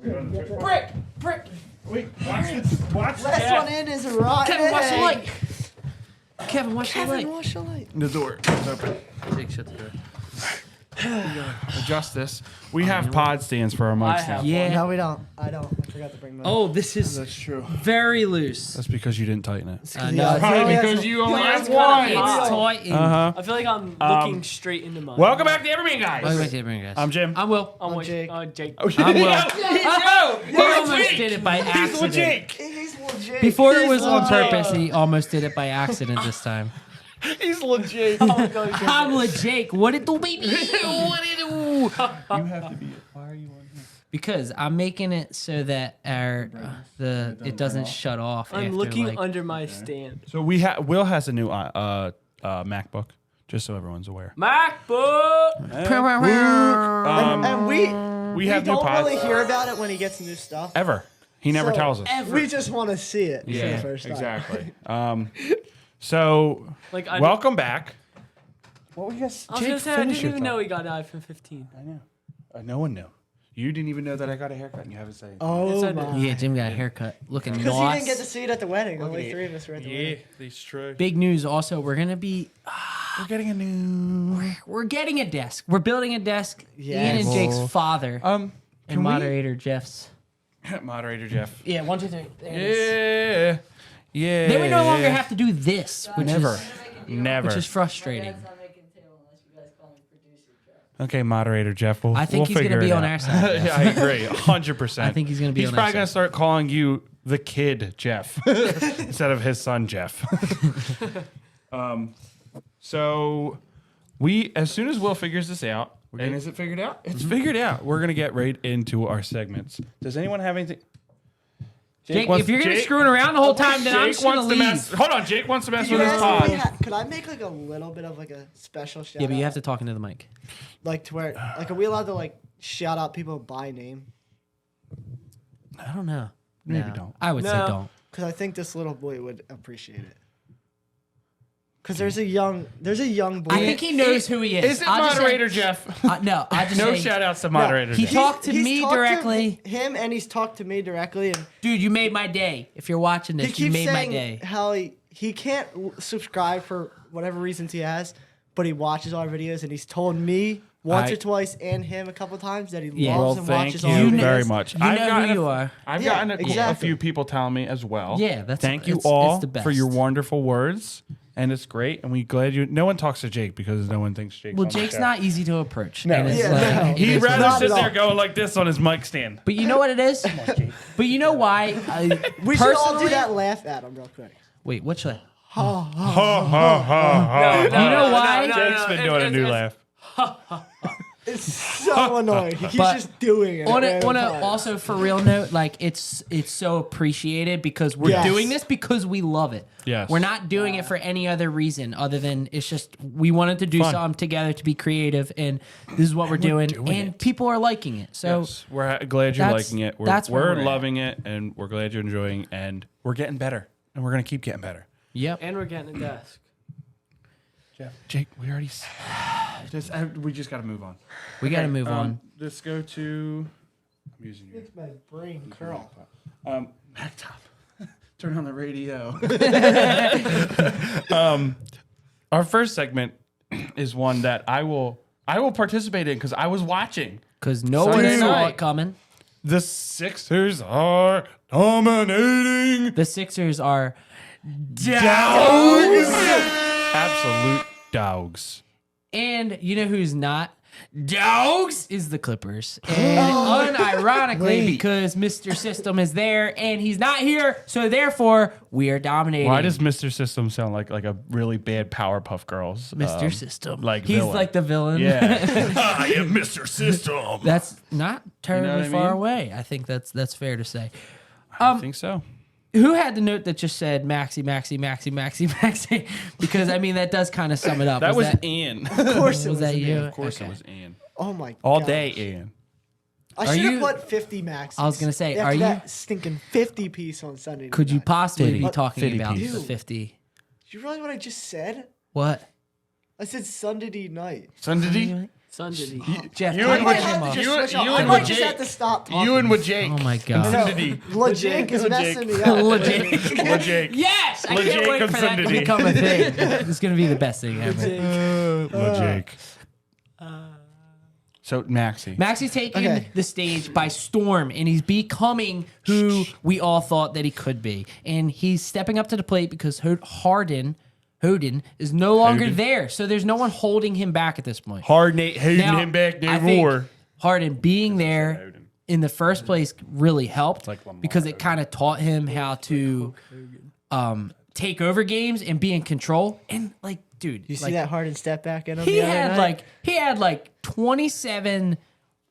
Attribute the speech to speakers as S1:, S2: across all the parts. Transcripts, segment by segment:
S1: Brick.
S2: Wait, watch this. Watch
S3: Last one in is rotten.
S1: Kevin, watch the light. Kevin, watch the light.
S3: Watch the light.
S2: The door is open.
S1: Jake, shut the door.
S2: Adjust this. We have pod stands for our mics now.
S1: Yeah.
S3: No, we don't. I don't. I forgot to bring mine.
S1: Oh, this is
S2: That's true.
S1: very loose.
S2: That's because you didn't tighten it.
S1: No,
S2: Probably because you only
S1: it's
S2: have one.
S1: tight.
S4: I feel like I'm looking straight into mine.
S2: Welcome back to Everyman, guys.
S1: Welcome back to Everyman, guys.
S2: I'm Jim.
S1: I'm Will.
S4: I'm
S3: Jake.
S4: Jake.
S2: Oh,
S1: I'm Will.
S2: He's
S1: He almost did it by accident.
S2: Jake.
S3: He's legit.
S1: Before it was on purpose, he almost did it by accident this time.
S2: He's legit.
S1: I'm legit. What it do, baby? What it do?
S2: You have to be. Why are you on here?
S1: Because I'm making it so that it doesn't shut off.
S4: I'm
S1: after,
S4: looking
S1: like,
S4: under my stand.
S2: So Will has a new MacBook, just so everyone's aware.
S4: MacBook.
S3: And we
S2: have new
S3: don't
S2: pods.
S3: really hear about it when he gets new stuff.
S2: Ever. He never
S3: So,
S2: tells us.
S3: We just want to see it for the first time.
S2: Exactly. So
S4: Like
S2: welcome back. What were you guys?
S4: I was gonna say I didn't even know he got an iPhone 15.
S2: I know. No one knew. You didn't even know that I got a haircut, and you haven't said.
S3: Oh
S4: Yes, I
S3: my.
S1: Yeah, Jim got a haircut. Looking
S3: Because he didn't get to
S1: nice.
S3: see it at the wedding. Only 3 of us were at the wedding.
S2: that's true.
S1: Big news also, we're going to be...
S2: We're getting a new.
S1: We're getting a desk. We're building a desk.
S3: Yes.
S1: Ian and Jake's father
S2: Can
S1: and moderator Jeff's.
S2: Moderator Jeff.
S1: Yeah, 1, 2, 3. There it is.
S2: Yeah.
S1: Then we no longer have to do this, which
S2: Never.
S1: is frustrating.
S2: Okay, moderator Jeff.
S1: I think he's going to be on our side.
S2: Yeah, I agree, 100%.
S1: I think he's going to be
S2: He's
S1: on our
S2: probably
S1: side.
S2: going to start calling you the kid Jeff instead of his son Jeff. So as soon as Will figures this out, and is it figured out? It's figured out. We're going to get right into our segments. Does anyone have anything?
S1: Jake, if you're going to be screwing around the whole time, then I'm just going to leave.
S2: Hold on, Jake wants to mess
S3: You
S2: with his
S3: guys,
S2: pod.
S3: could I make like a little bit of like a special shout
S1: Yeah, but you
S3: out?
S1: have to talk into the mic.
S3: Like to where, like, are we allowed to like shout out people by name?
S1: I don't know.
S2: Maybe
S1: No.
S2: don't.
S1: I would say
S4: No.
S1: don't.
S3: Because I think this little boy would appreciate it. Because there's a young boy.
S1: I think he knows who he is.
S2: Is it
S1: I'll just say-
S2: moderator Jeff?
S1: No, I just
S2: No
S1: say,
S2: shout outs to
S3: No,
S2: moderator
S1: he
S2: Jeff.
S1: talked to
S3: He's
S1: me
S3: talked to
S1: directly.
S3: him and he's talked to me directly, and
S1: Dude, you made my day. If you're watching
S3: he
S1: this, you
S3: keeps
S1: made my
S3: saying
S1: day.
S3: how he can't subscribe for whatever reasons he has, but he watches our videos, and he's told me once or twice and him a couple times that he
S1: Yeah.
S3: loves
S2: Well,
S3: and
S2: thank
S3: watches all
S2: you
S3: our videos.
S2: very much.
S1: You know who you are.
S2: I've
S3: Yeah,
S2: gotten a
S3: exactly.
S2: few people telling me as well.
S1: Yeah, that's-
S2: Thank you
S1: it's
S2: all
S1: the best.
S2: for your wonderful words, and it's great. And we glad you. No one talks to Jake because no one thinks Jake's.
S1: Well,
S2: on the
S1: Jake's
S2: show.
S1: not easy to approach.
S2: No.
S1: and it's
S3: Yeah,
S1: like-
S3: no.
S1: it
S2: He'd
S1: is what it
S2: rather
S3: Not
S2: sit
S3: at
S2: there
S3: all.
S2: going like this on his mic stand.
S1: But you know what it is? But you know why?
S3: We should all do
S1: Personally-
S3: that laugh at him real quick.
S1: Wait, what should I?
S2: Ha ha ha!
S1: You know why?
S2: Jake's been doing a new laugh.
S3: It's so annoying. He's
S1: But
S3: just doing it.
S1: On
S3: at
S1: a
S3: random times.
S1: also for real note, like it's so appreciated because we're
S3: Yes.
S1: doing this because we love it.
S2: Yes.
S1: We're not doing it for any other reason other than it's just we wanted to do
S2: Fun.
S1: something together to be creative, and this is what we're doing, and people are liking it. So
S2: Yes, we're glad you're
S1: that's-
S2: liking it.
S1: that's where
S2: We're
S1: we're at.
S2: loving it, and we're glad you're enjoying. And we're getting better, and we're gonna keep getting better.
S1: yep.
S4: And we're getting a desk.
S2: Jake, we already. We just got to move on.
S1: We got to move on.
S2: Let's go to. I'm using your
S3: Makes my brain curl.
S2: laptop. Turn on the radio. Our first segment is one that I will participate in because I was watching.
S1: Because no one
S2: Sunday
S1: saw
S2: night.
S1: it coming.
S2: The Sixers are dominating.
S1: The Sixers are
S2: Dogs. Absolute dogs.
S1: And you know who's not? Dogs is the Clippers. And unironically, because Mr. System is there and he's not here, so therefore we are dominating.
S2: Why does Mr. System sound like a really bad Powerpuff Girls?
S1: Mr. System?
S2: like
S1: he's
S2: villain.
S1: like the villain.
S2: Yeah. I am Mr. System.
S1: That's not terribly
S2: what I
S1: far
S2: mean?
S1: away. I think that's fair to say.
S2: I think so.
S1: Who had the note that just said Maxi, Maxi, Maxi, Maxi, Maxi? Because I mean that does kind of sum it up.
S2: That was Ian.
S3: Of course it
S1: was
S3: was.
S1: that you?
S2: Of course
S1: Okay.
S2: it was Ian.
S3: Oh my god.
S2: All day, Ian.
S3: I
S1: Are
S3: should
S1: you-
S3: have put 50 maxes.
S1: I was gonna say,
S3: after
S1: are you-
S3: that stinking 50 piece on Sunday?
S1: Could you
S3: night.
S1: possibly be
S2: 50.
S1: talking
S2: 50
S1: about
S2: piece.
S1: the 50?
S3: Do you realize what I just said?
S1: What?
S3: I said Sunday night.
S2: Sunday?
S4: Sunday.
S1: Jeff,
S2: You
S1: can
S2: and
S1: you
S2: with
S1: get him up?
S2: you and
S3: I
S2: with
S3: might just
S2: Jake.
S3: have to stop talking.
S2: You and with Jake.
S1: Oh my god.
S2: Consistency.
S3: Lejake is
S2: Lejake.
S3: messing me up.
S2: Lejake.
S1: Yes, I
S2: Legit
S1: can't wait for that to
S2: obscenity.
S1: become a thing. It's gonna be the best thing ever.
S2: Lejake. So Maxie.
S1: Maxie's taking
S3: Okay.
S1: the stage by storm, and he's becoming who we all thought that he could be. And he's stepping up to the plate because Hoden is no longer
S2: Hoden.
S1: there. So there's no one holding him back at this point.
S2: Hard Nate holding
S1: Now,
S2: him back.
S1: I
S2: No
S1: think
S2: more.
S1: Harden being there
S2: Hoden.
S1: in the first place really helped
S2: like Lamar
S1: because it kind of taught him how to take over games and be in control. And like, dude,
S3: You see
S1: like,
S3: that Harden step back in him?
S1: he
S3: the other
S1: had
S3: night?
S1: like 27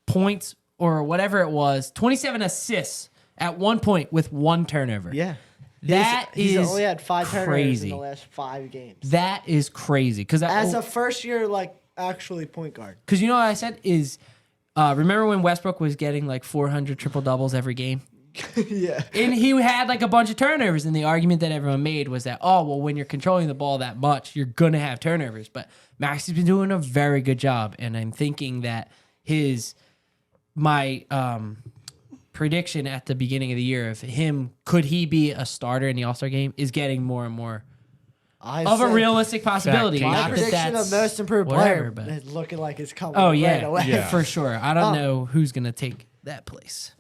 S1: points or whatever it was, 27 assists at one point with one turnover.
S3: Yeah.
S1: That
S3: He's
S1: is
S3: only had 5 turnovers
S1: crazy.
S3: in the last 5 games.
S1: That is crazy because
S3: As a first year, actually point guard.
S1: because you know what I said is remember when Westbrook was getting like 400 triple doubles every game.
S3: Yeah.
S1: And he had like a bunch of turnovers, and the argument that everyone made was that, oh, well, when you're controlling the ball that much, you're gonna have turnovers. But Maxi's been doing a very good job, and I'm thinking that my prediction at the beginning of the year of him, could he be a starter in the All-Star game, is getting more and more of a realistic possibility.
S2: My
S3: My
S1: Not that
S3: prediction
S1: that's
S3: of most improved
S1: whatever,
S3: player
S1: but
S3: is looking like it's coming
S1: oh
S3: right
S1: yeah,
S3: away.
S2: Yeah.
S1: for sure. I don't know who's gonna take that place.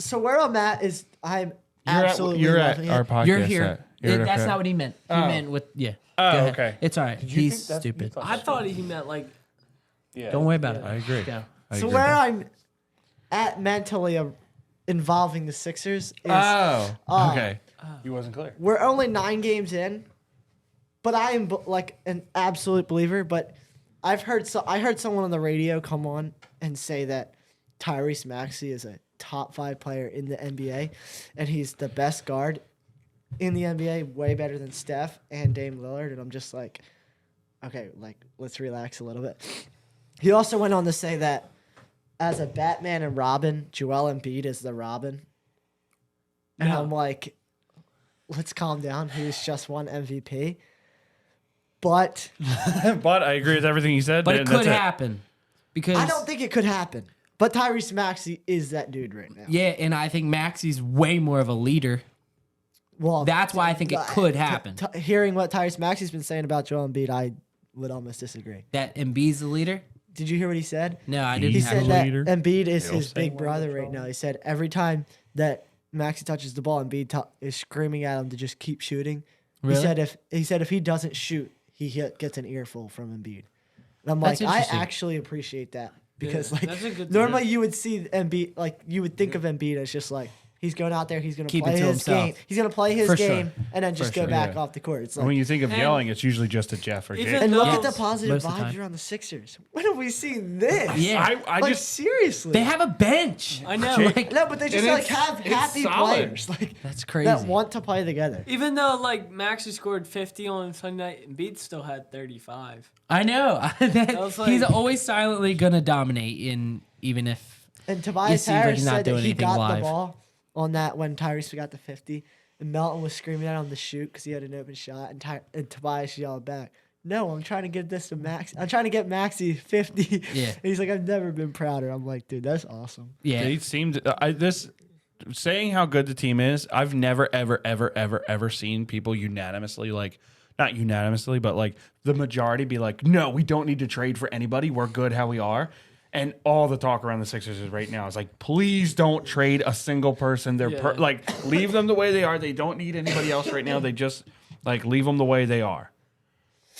S3: So where I'm at is I'm
S2: You're
S3: absolutely
S2: at
S3: loving
S2: our
S3: it.
S2: podcast.
S1: You're here.
S2: You're at
S1: That's
S2: our-
S1: not what he meant. He
S2: Oh.
S1: meant with Go
S2: Oh,
S1: ahead.
S2: okay.
S1: It's all right.
S2: Did you
S1: He's
S2: think that's- you
S1: stupid.
S2: thought-
S4: I thought he meant like
S2: Yeah.
S1: Don't worry about it.
S2: I agree.
S1: Go.
S2: I
S3: So
S2: agree.
S3: where I'm at mentally involving the Sixers is
S2: Oh. Okay. He wasn't clear.
S3: we're only 9 games in, but I am like an absolute believer. But I heard someone on the radio come on and say that Tyrese Maxey is a top 5 player in the NBA, and he's the best guard in the NBA, way better than Steph and Dame Lillard. And I'm just like, okay, let's relax a little bit. He also went on to say that as a Batman and Robin, Joel Embiid is the Robin. And
S4: No.
S3: I'm like, let's calm down. He was just won MVP. But
S2: But I agree with everything he said.
S1: But it
S2: and
S1: could
S2: that's
S1: happen because
S3: I don't think it could happen. But Tyrese Maxey is that dude right now.
S1: yeah, and I think Maxey's way more of a leader.
S3: Well,
S1: That's why I think it could happen.
S3: Hearing what Tyrese Maxey's been saying about Joel Embiid, I would almost disagree.
S1: That Embiid's the leader.
S3: Did you hear what he said?
S1: No, I
S3: He
S1: didn't.
S3: said
S1: actually.
S3: that
S2: leader.
S3: Embiid is
S2: He'll
S3: his
S2: say
S3: big
S2: one
S3: brother
S2: of the
S3: right now. He said every time that Maxey touches the ball, Embiid is screaming at him to just keep shooting.
S1: Really?
S3: He said if he doesn't shoot, he gets an earful from Embiid. And I'm
S1: That's
S3: like, I
S1: interesting.
S3: actually appreciate that because
S4: Yeah, that's a good
S3: normally
S4: thing.
S3: you would see Embiid you would think of Embiid as just like he's going out there, he's going to
S1: Keep it
S3: play
S1: to
S3: his
S1: himself.
S3: game, he's going to play his
S1: For sure.
S3: game, and then just
S1: For
S3: go
S1: sure,
S3: back
S2: yeah.
S3: off the court. It's
S2: when
S3: like,
S2: you think of
S4: And-
S2: yelling, it's usually just a Jeff or
S4: Even
S2: Jake.
S3: and look at
S4: No.
S3: the positive
S1: Most of the
S3: vibes
S1: time.
S3: around the Sixers. When have we seen this?
S1: Yeah.
S2: I
S3: like
S2: just
S3: seriously,
S1: They have a bench.
S4: I know.
S1: Like,
S3: no, but they just
S2: And
S3: like
S2: it's-
S3: have
S2: it's
S3: happy
S2: solid.
S3: players like
S1: that's crazy.
S3: that want to play together.
S4: Even though like Maxey scored 50 on Sunday night, Embiid still had 35.
S1: I know.
S4: was like-
S1: He's always silently gonna dominate, even if
S3: And
S1: It
S3: Tobias
S1: seems like
S3: Harris
S1: he's not
S3: said that
S1: doing
S3: he
S1: anything
S3: got
S1: live.
S3: the ball on that when Tyrese got to 50, and Melton was screaming at him to shoot because he had an open shot, and Tobias yelled back, "No, I'm trying to get this to Max. I'm trying to get Maxey 50."
S1: Yeah.
S3: And he's like, "I've never been prouder." I'm like, "Dude, that's awesome."
S1: yeah,
S2: They seemed this saying how good the team is. I've never ever seen people unanimously not unanimously, but like the majority be like, no, we don't need to trade for anybody. We're good how we are. And all the talk around the Sixers is right now is like, please don't trade a single person. They're
S4: Yeah.
S2: leave them the way they are. They don't need anybody else right now. They just leave them the way they are.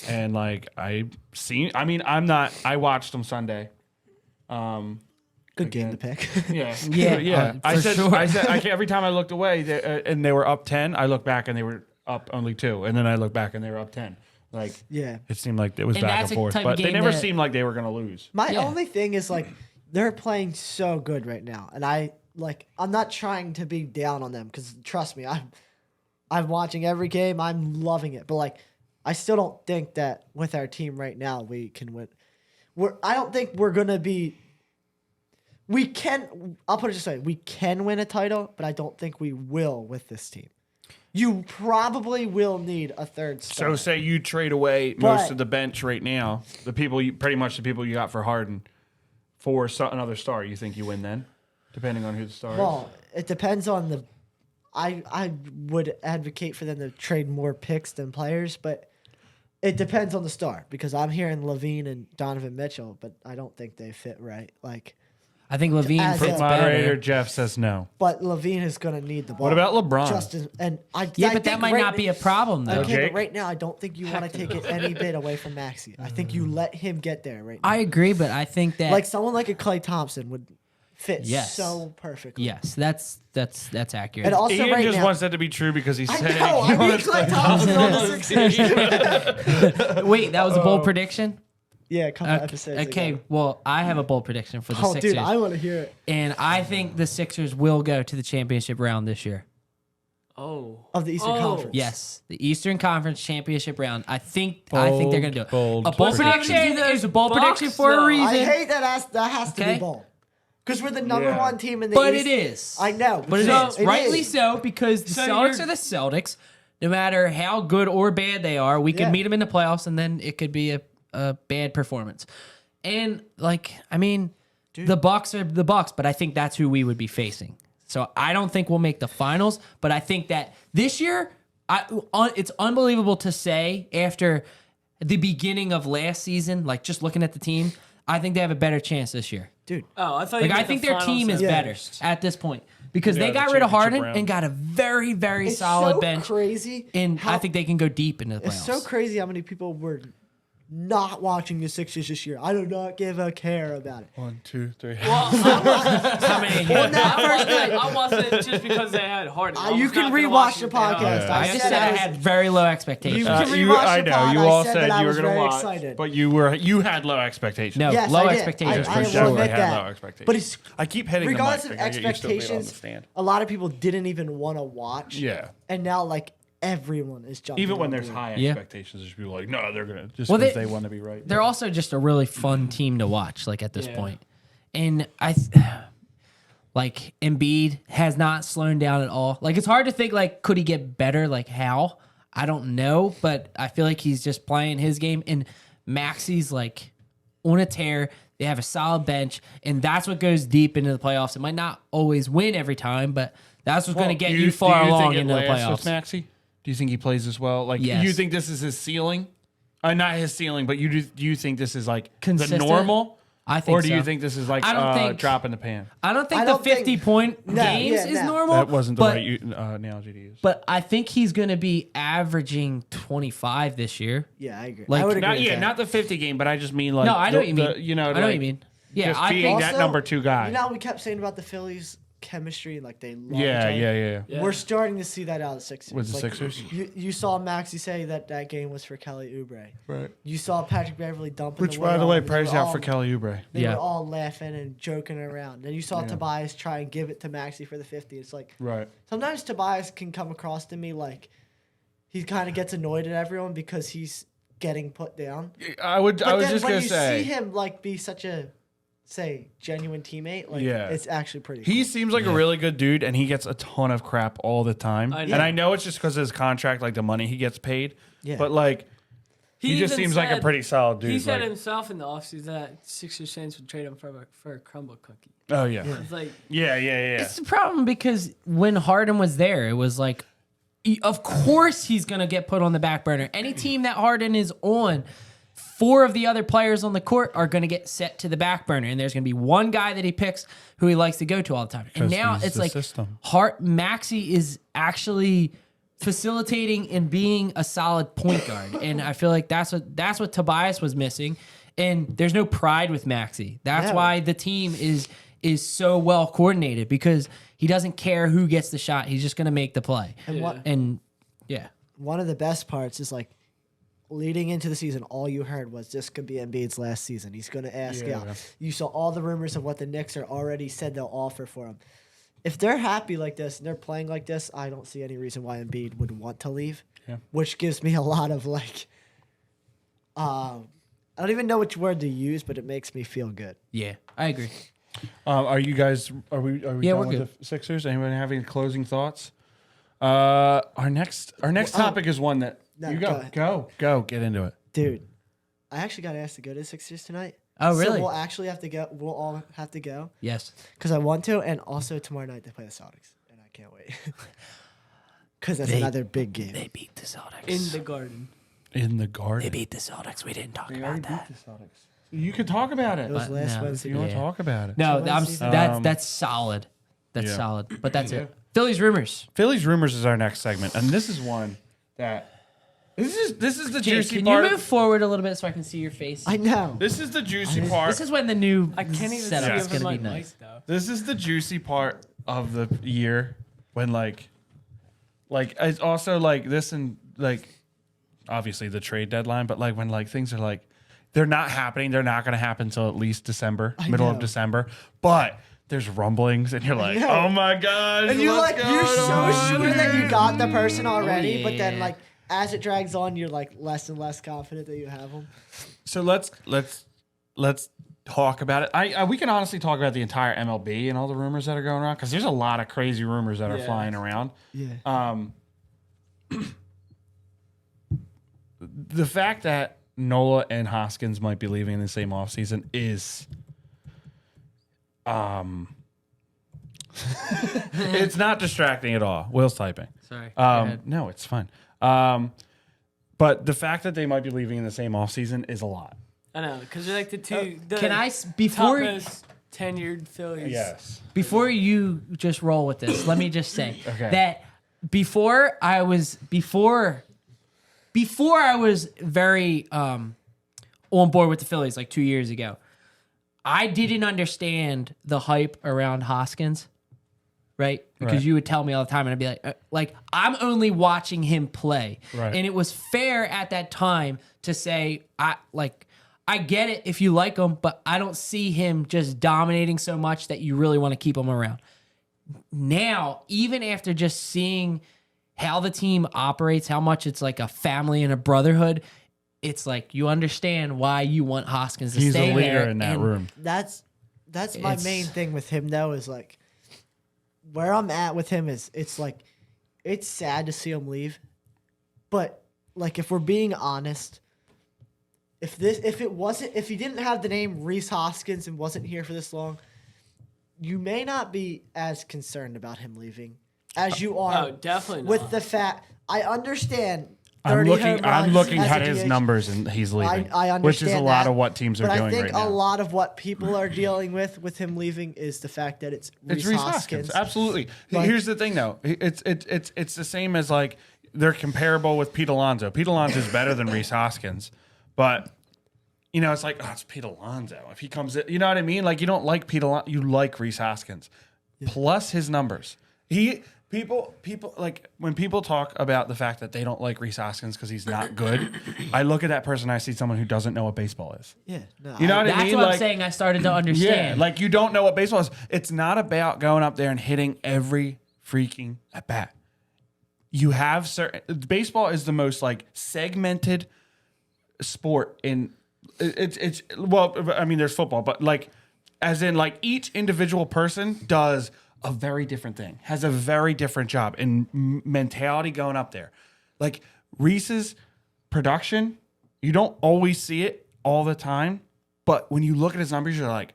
S2: And I watched them Sunday.
S3: Good game to pick.
S2: Yeah,
S1: Yeah,
S2: I
S1: for
S2: said,
S1: sure.
S2: every time I looked away, and they were up 10. I looked back and they were up only 2, and then I looked back and they were up 10.
S3: Yeah.
S2: It seemed like it was
S1: And
S2: back
S1: that's
S2: and
S1: a
S2: forth,
S1: type of
S2: but they
S1: game
S2: never
S1: that-
S2: seemed like they were gonna lose.
S3: My
S1: Yeah.
S3: only thing is they're playing so good right now, and I'm not trying to be down on them because trust me, I'm watching every game. I'm loving it, but I still don't think that with our team right now we can win. I don't think we're gonna be. We can. I'll put it this way: we can win a title, but I don't think we will with this team. You probably will need a third star.
S2: So say you trade away
S3: But-
S2: most of the bench right now, pretty much the people you got for Harden, for another star. You think you win then, depending on who the star is?
S3: Well, it depends on the. I would advocate for them to trade more picks than players, but it depends on the star because I'm hearing Levine and Donovan Mitchell, but I don't think they fit right. Like,
S1: I think Levine
S3: As
S1: fits
S3: a-
S2: Moderator
S1: better.
S2: Jeff says no.
S3: but Levine is going to need the ball.
S2: What about LeBron?
S3: Justin and I.
S1: Yeah,
S3: I
S1: but that
S3: think
S1: might
S3: right
S1: not be a problem though.
S3: Okay,
S2: Jake?
S3: but right now I don't think you want to take it any bit away from Maxey. I think you let him get there right now.
S1: I agree, but I think that
S3: Like someone like a Klay Thompson would fit
S1: Yes.
S3: so perfectly.
S1: yes, that's accurate.
S3: And also
S2: Ian
S3: right
S2: just
S3: now,
S2: wants that to be true because he's
S3: I
S2: saying
S3: know. I need Klay Thompson on the Sixers.
S1: Wait, that was a bold prediction.
S3: Yeah, a couple episodes
S1: Okay,
S3: ago.
S1: well, I have a bold prediction for the
S3: Oh,
S1: Sixers,
S3: dude, I want to hear it.
S1: and I think the Sixers will go to the championship round this year.
S4: Oh.
S3: Of the Eastern Conference.
S1: Yes, the Eastern Conference championship round. I think they're going to do it.
S2: Bold
S1: A bold
S4: prediction.
S1: prediction is a bold
S4: Bucks,
S1: prediction for a
S4: though.
S1: reason.
S3: I hate that has to
S1: Okay.
S3: be bold. Because we're the number
S2: Yeah.
S3: one team in the
S1: But
S3: East.
S1: it is.
S3: I know.
S1: But it
S3: because
S1: is. Rightly so, because the
S4: So
S1: Celtics
S4: you're-
S1: are the Celtics. No matter how good or bad they are, we
S3: Yeah.
S1: could meet them in the playoffs, and then it could be a bad performance. And, I mean, the Bucks are the Bucks, but I think that's who we would be facing. So I don't think we'll make the finals, but I think that this year, it's unbelievable to say after the beginning of last season, like just looking at the team, I think they have a better chance this year.
S3: Dude,
S4: Oh, I thought
S1: Like
S4: you
S1: I
S4: meant
S1: think
S4: the
S1: their
S4: finals
S1: team is
S4: at
S1: better
S4: first.
S1: at this point because
S2: Yeah,
S1: they
S2: the
S1: got rid of
S2: championship
S1: Harden
S2: round.
S1: and got a very, very
S3: it's
S1: solid
S3: so
S1: bench,
S3: crazy.
S1: and I
S3: how-
S1: think they can go deep into the playoffs.
S3: It's so crazy how many people were not watching the Sixers this year. I do not give a care about it.
S2: 1, 2, 3.
S4: Well,
S1: How many?
S4: I wasn't just because they had Harden. I
S3: You
S4: was
S3: can
S4: not gonna
S3: rewatch
S4: watch
S3: the
S4: it if they had
S3: podcast.
S4: Harden.
S1: I just said I had very low expectations.
S3: You can rewatch
S2: I
S3: the
S2: know.
S3: pod.
S2: You
S3: I
S2: all
S3: said
S2: said
S3: that I
S2: you were
S3: was
S2: going to
S3: very
S2: watch,
S3: excited.
S2: but you had low expectations.
S1: No,
S3: Yes,
S1: low
S3: I did.
S1: expectations
S3: I
S1: for
S3: will
S1: sure.
S3: admit
S2: had
S3: that.
S2: low expectations.
S3: But it's
S2: I keep hitting
S3: regardless
S2: the
S3: of
S2: mic. I get used to it being on the
S3: expectations,
S2: stand.
S3: a lot of people didn't even want to watch.
S2: Yeah.
S3: And now like everyone is jumping.
S2: Even when
S3: on
S2: there's
S3: board.
S2: high
S1: Yeah.
S2: expectations, there's people like, no, they're going to, just
S1: Well,
S2: because
S1: they-
S2: they want to be right.
S1: They're also just a really fun team to watch, like at this
S4: Yeah.
S1: point. And like Embiid has not slowed down at all. Like it's hard to think like could he get better? Like how? I don't know, but I feel like he's just playing his game. And Maxey's like on a tear. They have a solid bench, and that's what goes deep into the playoffs. It might not always win every time, but that's what's going to get you far along
S2: think it
S1: into the
S2: lasts with
S1: playoffs.
S2: Maxey? Do you think he plays as well? Like,
S1: Yes.
S2: you think this is his ceiling? Not his ceiling, but do you think this is like
S1: Consistent?
S2: the normal?
S1: I think
S2: Or do you
S1: so.
S2: think this is like
S1: I don't think-
S2: drop in the pan?
S1: I don't think
S3: I
S1: the
S3: don't think-
S1: 50-point
S3: No,
S1: games
S3: yeah,
S1: is
S3: no.
S1: normal.
S2: That wasn't the
S1: but,
S2: right analogy to use.
S1: But I think he's going to be averaging 25 this year.
S3: Yeah, I agree.
S1: Like-
S3: I would agree.
S2: Not,
S3: with
S2: yeah,
S3: that.
S2: not the 50 game, but I just mean like
S1: No, I know what you mean.
S2: You know,
S1: I know what you mean. Yeah,
S2: just
S1: I
S2: being
S1: think
S2: that
S3: Also,
S2: number 2 guy.
S3: You know, how we kept saying about the Phillies chemistry, like they love
S2: yeah,
S3: each other?
S2: yeah.
S4: Yeah.
S3: We're starting to see that out of the Sixers.
S2: With the
S3: Like,
S2: Sixers?
S3: You saw Maxey say that game was for Kelly Oubre.
S2: Right.
S3: You saw Patrick Beverly dumping
S2: Which,
S3: the
S2: by
S3: wood
S2: the
S3: on
S2: way,
S3: him. They
S2: praise
S3: were
S2: out
S3: all-
S2: for Kelly Oubre.
S3: They
S1: Yeah.
S3: were all laughing and joking around. Then you saw Tobias try and give it to Maxey for the 50. It's like
S2: Right.
S3: sometimes Tobias can come across to me like he kind of gets annoyed at everyone because he's getting put down.
S2: I was
S3: But then
S2: just
S3: when
S2: going
S3: you
S2: to say.
S3: see him like be such a genuine teammate, like
S2: Yeah.
S3: it's actually pretty cool.
S2: He seems like a really good dude, and he gets a ton of crap all the time.
S4: I know.
S2: And I know it's just because of his contract, like the money he gets paid.
S3: Yeah.
S2: But like, he just
S4: even
S2: seems like a
S4: said-
S2: pretty solid dude.
S4: He said
S2: like-
S4: himself in the offseason that Sixers fans would trade him for a crumble cookie.
S2: oh yeah,
S4: It's like,
S2: yeah.
S1: it's the problem because when Harden was there, it was like, of course he's going to get put on the back burner. Any team that Harden is on, 4 of the other players on the court are going to get set to the back burner, and there's going to be one guy that he picks who he likes to go to all the time. And
S2: 'Cause
S1: now
S2: he's
S1: it's
S2: the
S1: like
S2: system.
S1: Maxey is actually facilitating and being a solid point guard, and I feel like that's what Tobias was missing. And there's no pride with Maxey. That's
S3: No.
S1: why the team is so well coordinated because he doesn't care who gets the shot. He's just going to make the play.
S3: And what
S1: And yeah.
S3: one of the best parts is like leading into the season, all you heard was this could be Embiid's last season. He's going to ask out. You saw all the rumors of what the Knicks are already said they'll offer for him. If they're happy like this and they're playing like this, I don't see any reason why Embiid would want to leave.
S2: Yeah.
S3: Which gives me a lot of like, I don't even know which word to use, but it makes me feel good.
S1: Yeah, I agree.
S2: Are you guys? Are we?
S1: Yeah,
S2: done
S1: we're
S2: with
S1: good.
S2: the Sixers? Anyone have any closing thoughts? Our next topic is one that
S3: No,
S2: you
S3: go
S2: go get into it.
S3: Dude, I actually got asked to go to the Sixers tonight.
S1: Oh, really?
S3: So we'll actually have to go. We'll all have to go
S1: Yes.
S3: because I want to, and also tomorrow night they play the Celtics, and I can't wait because that's another big game.
S1: They beat the Celtics.
S4: In the garden.
S2: In the garden.
S1: They beat the Celtics. We didn't talk
S2: They
S1: about
S2: already
S1: that.
S2: beat the Celtics. You can talk about it.
S3: It was
S1: But
S3: last
S1: no.
S3: Wednesday.
S2: You want to
S1: Yeah.
S2: talk about it?
S1: No,
S3: So
S1: that's solid. That's
S2: Yeah.
S1: solid. But that's it. Phillies rumors.
S2: Phillies rumors is our next segment, and this is one that this is the
S1: Jake,
S2: juicy
S1: can
S2: part.
S1: you move forward a little bit so I can see your face?
S3: I know.
S2: This is the juicy part.
S1: This is when the new
S4: I can't even
S1: setup
S4: see
S1: is
S4: over
S1: going to
S4: my
S1: be
S4: mic,
S1: nice.
S4: though.
S2: This is the juicy part of the year when like it's also like this and like obviously the trade deadline, but like when like things are like they're not happening, they're not going to happen until at least December, middle of
S3: know.
S2: December, but there's rumblings and you're like,
S3: know.
S2: oh my gosh,
S3: And you're
S2: what's
S3: like, you're
S2: going
S3: so
S2: on?
S3: sure that you got the person already, but then
S1: yeah.
S3: like as it drags on, you're like less and less confident that you have them.
S2: So let's talk about it. I we can honestly talk about the entire MLB and all the rumors that are going around because there's a lot of crazy rumors that are
S4: Yeah.
S2: flying around.
S3: Yeah.
S2: The fact that Nola and Hoskins might be leaving in the same offseason is it's not distracting at all. Will's typing.
S1: Sorry. Go ahead.
S2: No, it's fine. But the fact that they might be leaving in the same offseason is a lot.
S4: I know, because they're like the two. The
S1: Can I
S4: top
S1: before
S4: most tenured Phillies?
S2: Yes.
S1: before you just roll with this, let me just say
S2: Okay.
S1: that before I was very on board with the Phillies like 2 years ago, I didn't understand the hype around Hoskins, right? Because
S2: Right.
S1: you would tell me all the time, and I'd be like I'm only watching him play,
S2: Right.
S1: and it was fair at that time to say I get it if you like him, but I don't see him just dominating so much that you really want to keep him around. Now, even after just seeing how the team operates, how much it's like a family and a brotherhood, it's like you understand why you want Hoskins to
S2: He's
S1: stay
S2: a leader
S1: there.
S2: in that
S1: and
S2: room.
S3: That's my
S1: It's-
S3: main thing with him though is like where I'm at with him is it's like it's sad to see him leave, but like if we're being honest, if he didn't have the name Reese Hoskins and wasn't here for this long, you may not be as concerned about him leaving as you are
S4: Oh, definitely not.
S3: with the fact. I understand.
S2: I'm
S3: 30
S2: looking.
S3: home
S2: I'm
S3: runs
S2: looking
S3: as
S2: at
S3: a
S2: his
S3: DH.
S2: numbers, and he's leaving,
S3: I understand
S2: which is a lot
S3: that,
S2: of what teams are
S3: but
S2: doing
S3: I think
S2: right now.
S3: a lot of what people are dealing with him leaving is the fact that it's
S2: It's
S3: Reese
S2: Reese
S3: Hoskins.
S2: Hoskins. Absolutely.
S3: Like-
S2: Here's the thing, though. It's the same as like they're comparable with Pete Alonso. Pete Alonso is better than Reese Hoskins, but you know it's like it's Pete Alonso. If he comes in, you know what I mean? Like you don't like Pete Alonso, you like Reese Hoskins. Plus his numbers. People like when people talk about the fact that they don't like Reese Hoskins because he's not good. I look at that person, I see someone who doesn't know what baseball is.
S3: Yeah, no,
S2: You know what I
S1: That's
S2: mean?
S1: what
S2: Like,
S1: I'm saying. I started to
S2: yeah,
S1: understand.
S2: like you don't know what baseball is. It's not about going up there and hitting every freaking at bat. You have certain baseball is the most like segmented sport in it's well, I mean there's football, but like as in like each individual person does a very different thing, has a very different job and mentality going up there. Like Reese's production, you don't always see it all the time, but when you look at his numbers, you're like,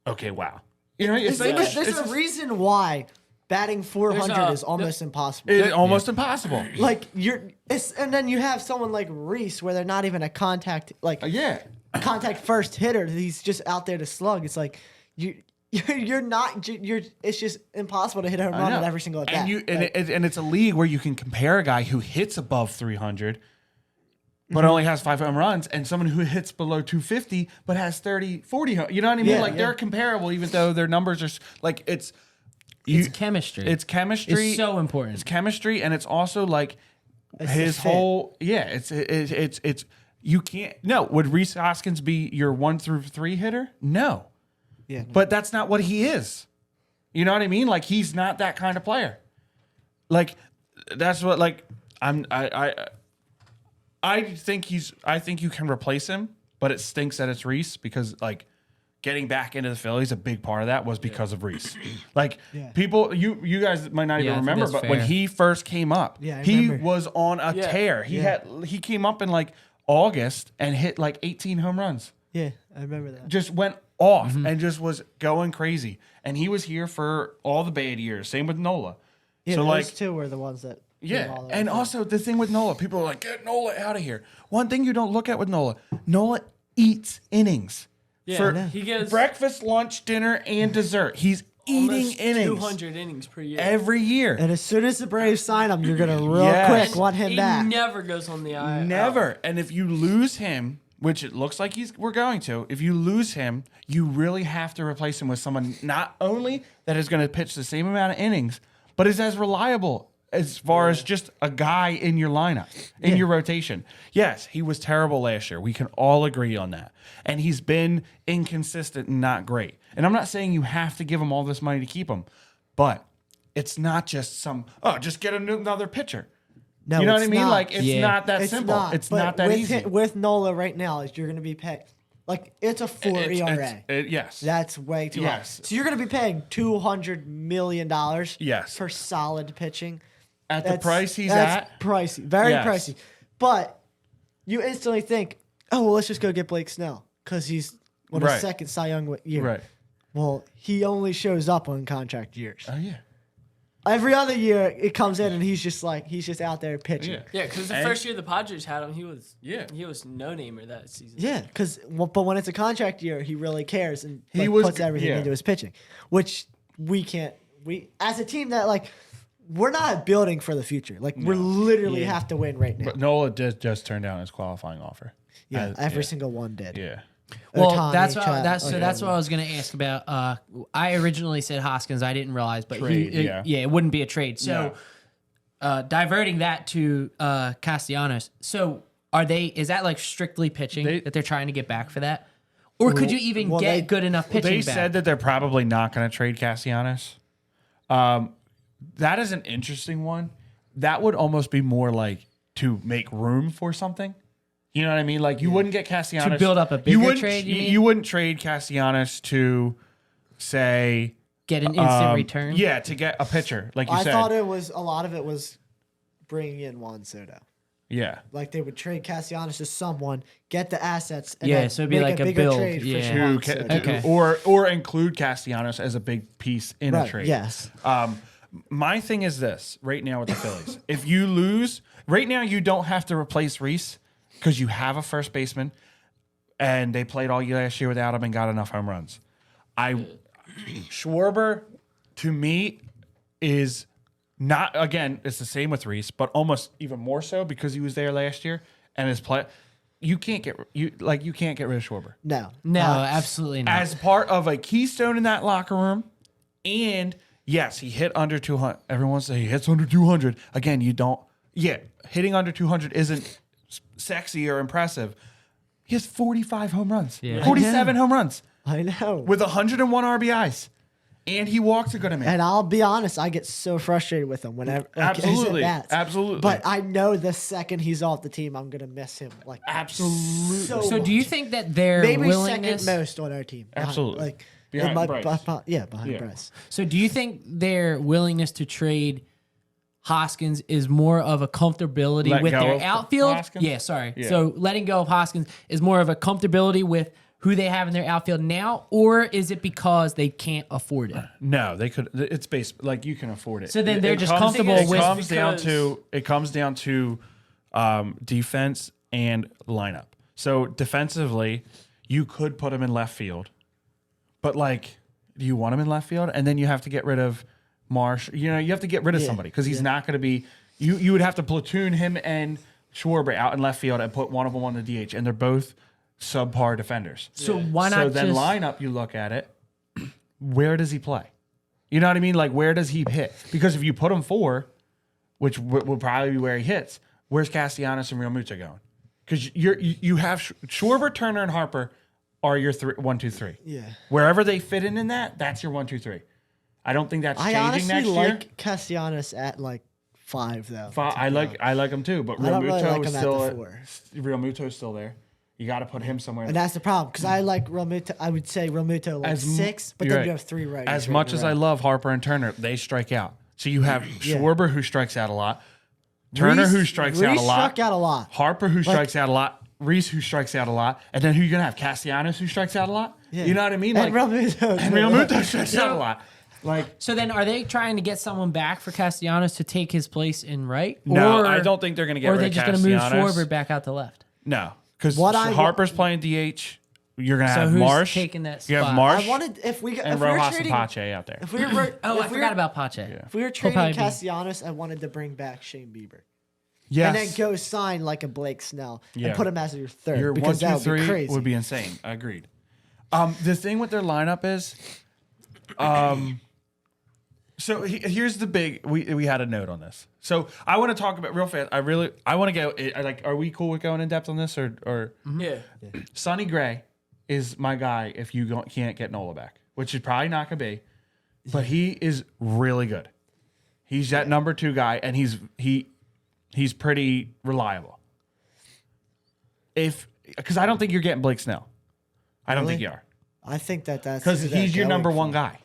S2: okay, wow. You know, it's like
S3: there's a reason why batting 400
S4: There's a-
S3: is almost impossible.
S2: it's almost impossible.
S3: Like and then you have someone like Reese where they're not even a contact
S2: Yeah.
S3: contact first hitter. He's just out there to slug. It's like you're not. It's just impossible to hit a home run
S2: know.
S3: with every single at bat.
S2: And it's a league where you can compare a guy who hits above 300 but only has 5 home runs and someone who hits below 250 but has 30 40 you know what I mean?
S3: Yeah,
S2: Like
S3: yeah.
S2: they're comparable even though their numbers are like it's
S1: chemistry.
S2: it's chemistry.
S1: It's so important.
S2: It's chemistry and it's also like
S3: It's
S2: his
S3: the fit.
S2: whole it's you can't no would Reese Hoskins be your 1 through 3 hitter? No.
S3: yeah,
S2: But that's not what he is. You know what I mean? Like he's not that kind of player. Like that's what like I think you can replace him, but it stinks that it's Reese because like getting back into the Phillies, a big part of that was because of Reese. Like people, you guys might not even
S1: I think
S2: remember,
S1: that's
S2: but when
S1: fair.
S2: he first came up,
S3: Yeah, I
S2: he
S3: remember.
S2: was on a
S4: Yeah.
S2: tear. He came up in like August and hit like 18 home runs.
S3: Yeah, I remember that.
S2: Just went off and just was going crazy. And he was here for all the bad years. Same with Nola.
S3: Yeah,
S2: so
S3: those
S2: like,
S3: two were the ones that. came
S2: yeah,
S3: all the way
S2: and
S3: through.
S2: also the thing with Nola, people are like, get Nola out of here. One thing you don't look at with Nola eats innings.
S4: Yeah,
S2: For
S4: he gets
S2: breakfast, lunch, dinner, and dessert. He's eating
S4: almost
S2: innings
S4: 200 innings per year.
S2: every year.
S3: And as soon as the Braves sign him, you're gonna real
S2: Yes.
S3: quick want him
S4: he
S3: back.
S4: never goes on the IL.
S2: Never. And if you lose him, which it looks like we're going to, if you lose him, you really have to replace him with someone not only that is going to pitch the same amount of innings, but is as reliable as far as just a guy in your lineup, in your rotation. Yes, he was terrible last year. We can all agree on that. And he's been inconsistent and not great. And I'm not saying you have to give him all this money to keep him, but it's not just just get another pitcher.
S3: No,
S2: You know what I
S3: it's
S2: mean?
S3: not.
S2: Like, it's
S1: Yeah.
S2: not that
S3: It's
S2: simple.
S3: not.
S2: It's
S3: But
S2: not that
S3: with
S2: easy.
S3: with Nola right now, you're gonna be paying like it's a 4 ERA.
S2: Yes.
S3: That's way too
S2: Yes.
S3: high. So you're gonna be paying $200 million.
S2: Yes.
S3: For solid pitching.
S2: At the price he's
S3: that's
S2: at.
S3: pricey, very
S2: Yes.
S3: pricey. But you instantly think, oh well, let's just go get Blake Snell because he's on his
S2: Right.
S3: second Cy Young year.
S2: Right.
S3: Well, he only shows up on contract years.
S2: Oh, yeah.
S3: Every other year, it comes in and he's just out there pitching.
S2: Yeah.
S4: Yeah, because the
S2: And-
S4: first year the Padres had him, he was no namer that season.
S3: Yeah, but when it's a contract year, he really cares and
S2: He
S3: like,
S2: was
S3: puts
S2: g-
S3: everything
S2: yeah.
S3: into his pitching, which we can't. We as a team that like we're not building for the future. Like we're literally have to win right now.
S2: But Nola did just turn down his qualifying offer.
S3: yeah, every single one did.
S2: Yeah.
S1: Well,
S3: Ohtani,
S1: that's
S3: Trout,
S1: that's what I was going to ask about. I originally said Hoskins. I didn't realize, but
S2: Trade, yeah.
S1: it wouldn't be a trade. So, diverting that to Castellanos. So, is that like strictly pitching that they're trying to get back for that, or could you even
S3: well,
S1: get
S3: they-
S1: good enough pitching
S2: They
S1: back?
S2: said that they're probably not going to trade Castellanos. That is an interesting one. That would almost be more like to make room for something. You know what I mean? Like you wouldn't get Castellanos
S1: To build up a
S2: you
S1: bigger
S2: wouldn't-
S1: trade, you mean?
S2: You wouldn't trade Castellanos to say
S1: get an instant return.
S2: Yeah, to get a pitcher, like you
S3: I
S2: said.
S3: thought a lot of it was bringing in Juan Soto.
S2: Yeah.
S3: Like they would trade Castellanos to someone, get the assets, and
S1: Yeah,
S3: then
S1: so it'd be
S3: make
S1: like a
S3: bigger
S1: build,
S3: trade
S1: yeah.
S3: for Juan
S2: To
S3: Soto.
S1: Okay.
S2: Or include Castellanos as a big piece in a
S3: Right,
S2: trade.
S3: yes.
S2: My thing is this right now with the Phillies. If you lose, right now you don't have to replace Reese because you have a first baseman and they played all last year without him and got enough home runs. Schwarber, to me, is not, again, it's the same with Reese, but almost even more so because he was there last year and his play. You can't get rid of Schwarber.
S3: No,
S1: No, absolutely not.
S2: As part of a keystone in that locker room. And yes, he hit under 200. Everyone says he hits under 200. Again, you don't. Yeah, hitting under 200 isn't sexy or impressive. He has 45 home runs,
S1: Yeah.
S2: 47 home runs
S3: I know.
S2: with 101 RBIs. And he walks a good amount.
S3: And I'll be honest, I get so frustrated with him whenever
S2: Absolutely.
S3: his at-bats.
S2: Absolutely.
S3: But I know the second he's off the team, I'm gonna miss him. Like
S2: Absolutely.
S1: so, do you think that their
S3: maybe
S1: willingness?
S3: second most on our team?
S2: Absolutely.
S3: Like
S2: Behind
S3: it might-
S2: Bryce.
S3: behind
S2: Yeah.
S3: Bryce.
S1: So, do you think their willingness to trade Hoskins is more of a comfortability
S2: Let
S1: with
S2: go
S1: their
S2: of
S1: outfield?
S2: Hoskins?
S1: Yeah, sorry.
S2: Yeah.
S1: So, letting go of Hoskins is more of a comfortability with who they have in their outfield now, or is it because they can't afford it?
S2: No, they could. It's based like you can afford it.
S1: So then they're
S2: It
S1: just
S2: comes-
S1: comfortable
S2: it
S1: with-
S2: Comes down
S4: Because-
S2: to it comes down to defense and lineup. So defensively, you could put him in left field, but like, do you want him in left field? And then you have to get rid of Marsh. You know, you have to get rid of somebody because he's not going to be. You would have to platoon him and Schwarber out in left field and put one of them on the DH, and they're both subpar defenders.
S1: So why not
S2: So then
S1: just
S2: lineup, you look at it. Where does he play? You know what I mean? Like, where does he hit? Because if you put him 4, which would probably be where he hits, where's Castellanos and Real Muto going? Because you have Schwarber, Turner, and Harper are your 1, 2, 3.
S3: Yeah.
S2: Wherever they fit in that, that's your 1, 2, 3. I don't think that's
S3: I
S2: changing
S3: honestly
S2: next
S3: like
S2: year.
S3: Castellanos at like 5 though.
S2: I like him too, but
S3: I
S2: Real
S3: don't really
S2: Muto
S3: like
S2: is
S3: him at
S2: still
S3: the 4.
S2: Real Muto is still there. You got to put him somewhere.
S3: And that's the problem because I like Realmuto. I would say Realmuto like 6, but
S2: you're
S3: then
S2: right.
S3: you have 3 righties.
S2: As
S3: right
S2: much
S3: in a
S2: as
S3: row.
S2: I love Harper and Turner, they strike out. So you have Schwarber who strikes out a lot, Turner
S3: Reese-
S2: who strikes out a
S3: Reese
S2: lot,
S3: struck out a lot.
S2: Harper who strikes out a lot, Reese who strikes out a lot, and then who you gonna have? Castellanos who strikes out a lot.
S3: Yeah.
S2: You know what I mean?
S3: And
S2: Like
S3: Realmuto.
S2: and Realmuto strikes out a lot. Like
S1: So then, are they trying to get someone back for Castellanos to take his place in right?
S2: no,
S1: or,
S2: I don't think they're gonna get
S1: Or are
S2: rid
S1: they
S2: of
S1: just going to move
S2: Castellanos.
S1: Schwarber back out to left?
S2: No, because
S3: What I wa-
S2: Harper's playing DH. You're gonna
S1: So
S2: have
S1: who's
S2: Marsh.
S1: taking that
S2: You have
S1: spot?
S2: Marsh
S3: I wanted if we
S2: and
S3: if we were
S2: Rojas
S3: trading
S2: Apache out there.
S3: if we were
S1: Oh,
S3: if
S1: I
S3: we
S1: forgot
S3: were,
S1: about Pache.
S3: if we were
S1: probably
S3: trading
S1: be-
S3: Castellanos, I wanted to bring back Shane Bieber.
S2: Yes.
S3: And then go sign like a Blake Snell
S2: Yeah.
S3: and put him as your third
S2: Your 1,
S3: because
S2: 2,
S3: that would
S2: 3
S3: be crazy.
S2: would be insane. I agreed. The thing with their lineup is, so here's the big. We had a note on this. So I want to talk about real fast. I want to go. Like, are we cool with going in depth on this or
S4: Yeah.
S2: Sonny Gray is my guy if you can't get Nola back, which is probably not gonna be, but he is really good. He's that number 2 guy, and he's pretty reliable. Because I don't think you're getting Blake Snell. I don't think
S3: Really?
S2: you are.
S3: I think that's
S2: Because
S3: who they're
S2: he's your
S3: going
S2: number
S3: for.
S2: 1 guy.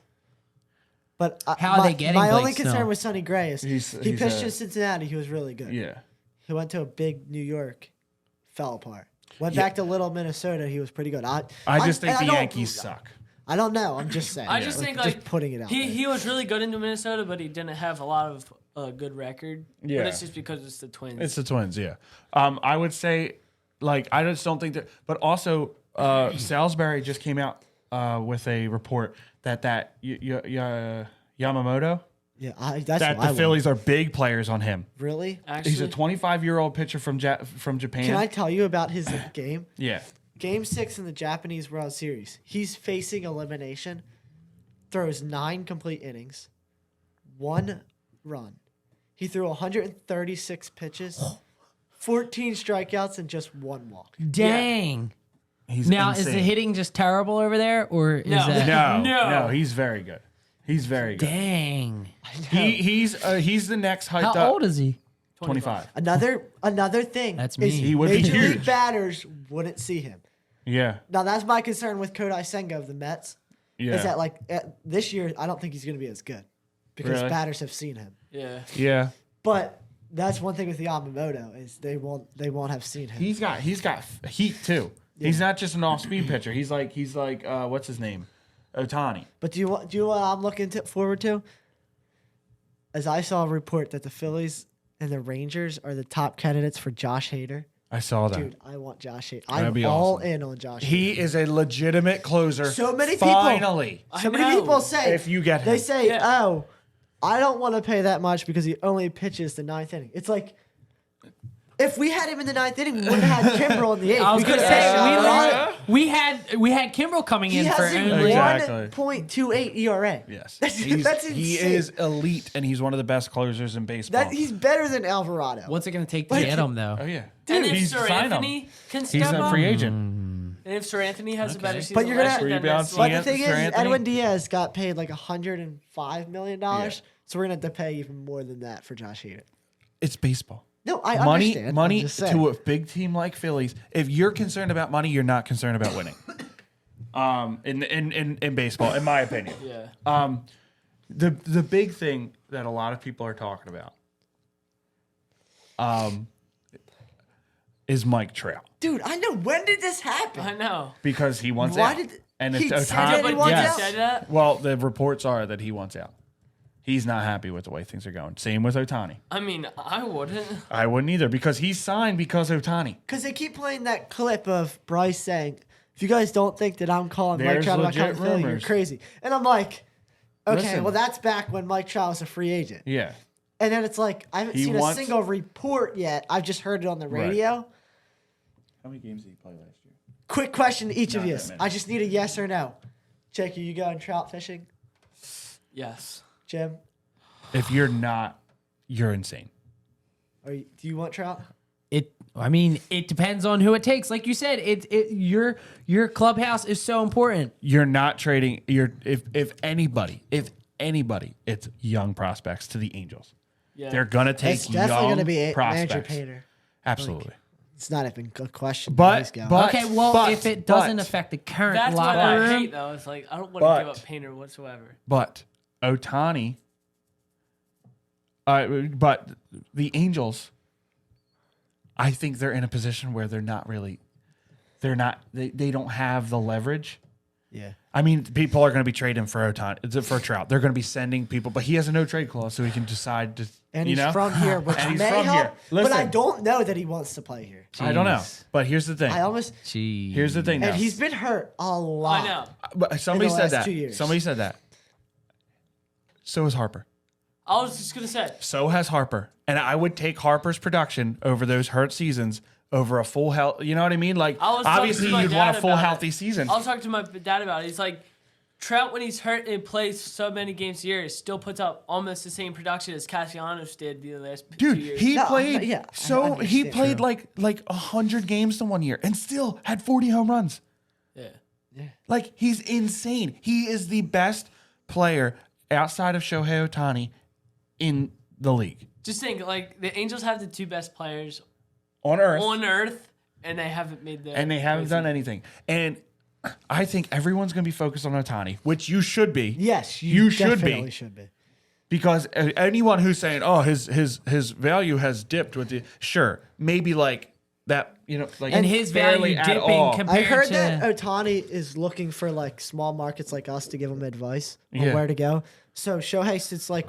S3: But
S1: How are they getting
S3: my
S1: Blake
S3: only concern
S1: Snell?
S3: with Sonny Gray is he
S2: He's
S3: pitched
S2: a-
S3: in Cincinnati. He was really good.
S2: Yeah.
S3: He went to a big New York, fell apart. Went back to little Minnesota. He was pretty good.
S2: I just think
S3: and
S2: the
S3: I don't-
S2: Yankees suck.
S3: I don't know. I'm just saying.
S4: I just think like
S3: just putting it out. there.
S4: he was really good in Minnesota, but he didn't have a lot of good record.
S2: Yeah.
S4: But it's just because it's the Twins.
S2: It's the Twins, yeah. I would say, like, I just don't think that. But also, Salisbury just came out with a report that Yamamoto,
S3: Yeah, that's
S2: that
S3: what I
S2: the Phillies are big players on him.
S3: want. Really?
S4: Actually,
S2: He's a 25-year-old pitcher from Japan.
S3: Can I tell you about his game?
S2: Yeah.
S3: Game 6 in the Japanese World Series. He's facing elimination. Throws 9 complete innings, 1 run. He threw 136 pitches, 14 strikeouts, and just 1 walk.
S1: Dang.
S2: He's
S1: Now,
S2: insane.
S1: is the hitting just terrible over there, or is
S4: No.
S1: that
S2: No, he's very good. He's very good.
S1: dang?
S2: He's the next hyped up.
S1: How old is he?
S2: 25.
S3: Another thing
S1: That's
S3: is
S1: me.
S2: He would be
S3: Major League
S2: huge.
S3: batters wouldn't see him.
S2: Yeah.
S3: Now that's my concern with Kodai Senga of the Mets.
S2: Yeah.
S3: Is that like this year? I don't think he's going to be as good because
S2: Really?
S3: batters have seen him.
S4: yeah.
S2: Yeah.
S3: But that's one thing with Yamamoto is they won't have seen him.
S2: He's got heat too. He's not just an off-speed pitcher. He's like what's his name? Ohtani.
S3: But do you know what I'm looking forward to? As I saw a report that the Phillies and the Rangers are the top candidates for Josh Hader.
S2: I saw that.
S3: Dude, I want Josh Hader.
S2: That'd
S3: I'm
S2: be
S3: all
S2: awesome.
S3: in on Josh Hader.
S2: He is a legitimate closer.
S3: So many people-
S2: Finally.
S3: So many
S4: know.
S3: people say
S2: If you get him.
S3: they say,
S4: Yeah.
S3: "Oh, I don't want to pay that much because he only pitches the 9th inning." It's like if we had him in the 9th inning, we wouldn't have had Kimbrel in the 8th.
S1: I was
S3: We
S1: gonna
S3: could've
S1: say
S3: had Sean Ryan.
S1: we had Kimbrel coming
S3: He
S1: in for
S3: has a
S1: only.
S2: Exactly.
S3: 1.28 ERA.
S2: Yes.
S3: That's
S2: He
S3: insane.
S2: is elite, and he's one of the best closers in baseball.
S3: He's better than Alvarado.
S1: What's it gonna take to
S3: Like-
S1: get him though?
S2: Oh yeah.
S4: And if
S2: he's
S4: Sir
S2: sign him.
S4: Anthony can
S2: He's
S4: step
S2: a
S4: up,
S2: free agent.
S4: and if Sir Anthony has a better season,
S3: But you're gonna-
S4: last year,
S2: Will you
S4: then
S2: be on
S4: that's
S2: CN?
S3: But the thing is,
S2: Sir Anthony?
S3: Edwin Diaz got paid like $105 million.
S2: Yeah.
S3: So we're gonna have to pay even more than that for Josh Hader.
S2: It's baseball.
S3: No, I
S2: Money,
S3: understand. I'm
S2: money
S3: just saying.
S2: to a big team like Phillies. If you're concerned about money, you're not concerned about winning. In baseball, in my opinion.
S4: Yeah.
S2: The big thing that a lot of people are talking about, is Mike Trout
S3: Dude, I know. When did this happen?
S4: I know.
S2: because he wants
S3: Why
S2: out.
S3: did-
S2: and
S3: he
S2: it's
S3: said
S2: Ohtani.
S3: that he wants
S2: yes.
S3: out?
S4: Said that?
S2: Well, the reports are that he wants out. He's not happy with the way things are going. Same with Ohtani.
S4: I mean, I wouldn't.
S2: I wouldn't either because he's signed because of Ohtani.
S3: Because they keep playing that clip of Bryce saying, "If you guys don't think that I'm calling Mike
S2: There's
S3: Trout about
S2: legit
S3: coming to Philly, you're
S2: rumors.
S3: crazy." And I'm like, okay,
S2: Listen.
S3: well that's back when Mike Trout was a free agent.
S2: Yeah.
S3: And then it's like I haven't
S2: He
S3: seen
S2: wants-
S3: a single report yet. I've just heard it on the
S2: Right.
S3: radio.
S2: How many games did he play last year?
S3: Quick question to each of
S2: Not
S3: you.
S2: that many.
S3: I just need a yes or no. Jake, are you going trout fishing?
S4: Yes.
S3: Jim,
S2: If you're not, you're insane.
S3: do you want trout?
S1: I mean, it depends on who it takes. Like you said, your clubhouse is so important.
S2: You're not trading. If anybody, it's young prospects to the Angels.
S4: Yeah.
S2: They're gonna take
S3: It's definitely
S2: young
S3: going to be Andrew
S2: prospects.
S3: Painter.
S2: Absolutely.
S3: It's not even a question.
S2: But-
S3: where he's going.
S2: but-
S1: Okay, well, if it doesn't affect the current
S4: That's what
S1: locker
S4: I
S1: room,
S4: hate, though. It's like, I don't want
S2: But-
S4: to give up Painter whatsoever.
S2: But Ohtani, but the Angels, I think they're in a position where they don't have the leverage.
S3: yeah.
S2: I mean, people are going to be trading for Trout. They're going to be sending people, but he has a no trade clause, so he can decide to.
S3: And
S2: you
S3: he's
S2: know?
S3: from here, which
S2: And he's
S3: may
S2: from
S3: help.
S2: here.
S3: But I
S2: Listen.
S3: don't know that he wants to play here.
S2: I don't know,
S1: Jeez.
S2: but here's the thing.
S1: Jeez.
S2: Here's the thing. Now.
S3: And he's been hurt a lot.
S4: I know.
S2: But somebody
S3: in the
S2: said
S3: last
S2: that.
S3: 2 years.
S2: Somebody said that. So is Harper.
S4: I was just going to say.
S2: So has Harper. And I would take Harper's production over those hurt seasons over a full health. You know what I mean? Like,
S4: I was talking
S2: obviously,
S4: to my
S2: you'd want
S4: dad
S2: a full
S4: about it.
S2: healthy season.
S4: I was talking to my dad about it. He's like, Trout, when he's hurt and plays so many games a year, still puts up almost the same production as Castellanos did the last 2
S2: Dude,
S4: years.
S2: he
S3: No,
S2: played
S3: yeah, I
S2: he
S3: understand.
S2: played like 100 games in 1 year and still had 40 home runs.
S4: Yeah.
S2: Like, he's insane. He is the best player outside of Shohei Ohtani in the league.
S4: Just think, like, the Angels have the 2 best players
S2: On Earth.
S4: on Earth, and they haven't made the.
S2: And they haven't done anything. And I think everyone's going to be focused on Ohtani, which you should be.
S3: Yes,
S2: You should
S3: definitely
S2: be.
S3: should be.
S2: Because anyone who's saying, "Oh, his value has dipped with the," sure, maybe like that, you know, like
S1: and his
S2: barely
S1: value
S2: at
S1: dipping
S2: all.
S1: compared
S3: I heard
S1: to
S3: that Ohtani is looking for like small markets like us to give him advice on
S2: Yeah.
S3: where to go. So Shohei sits like,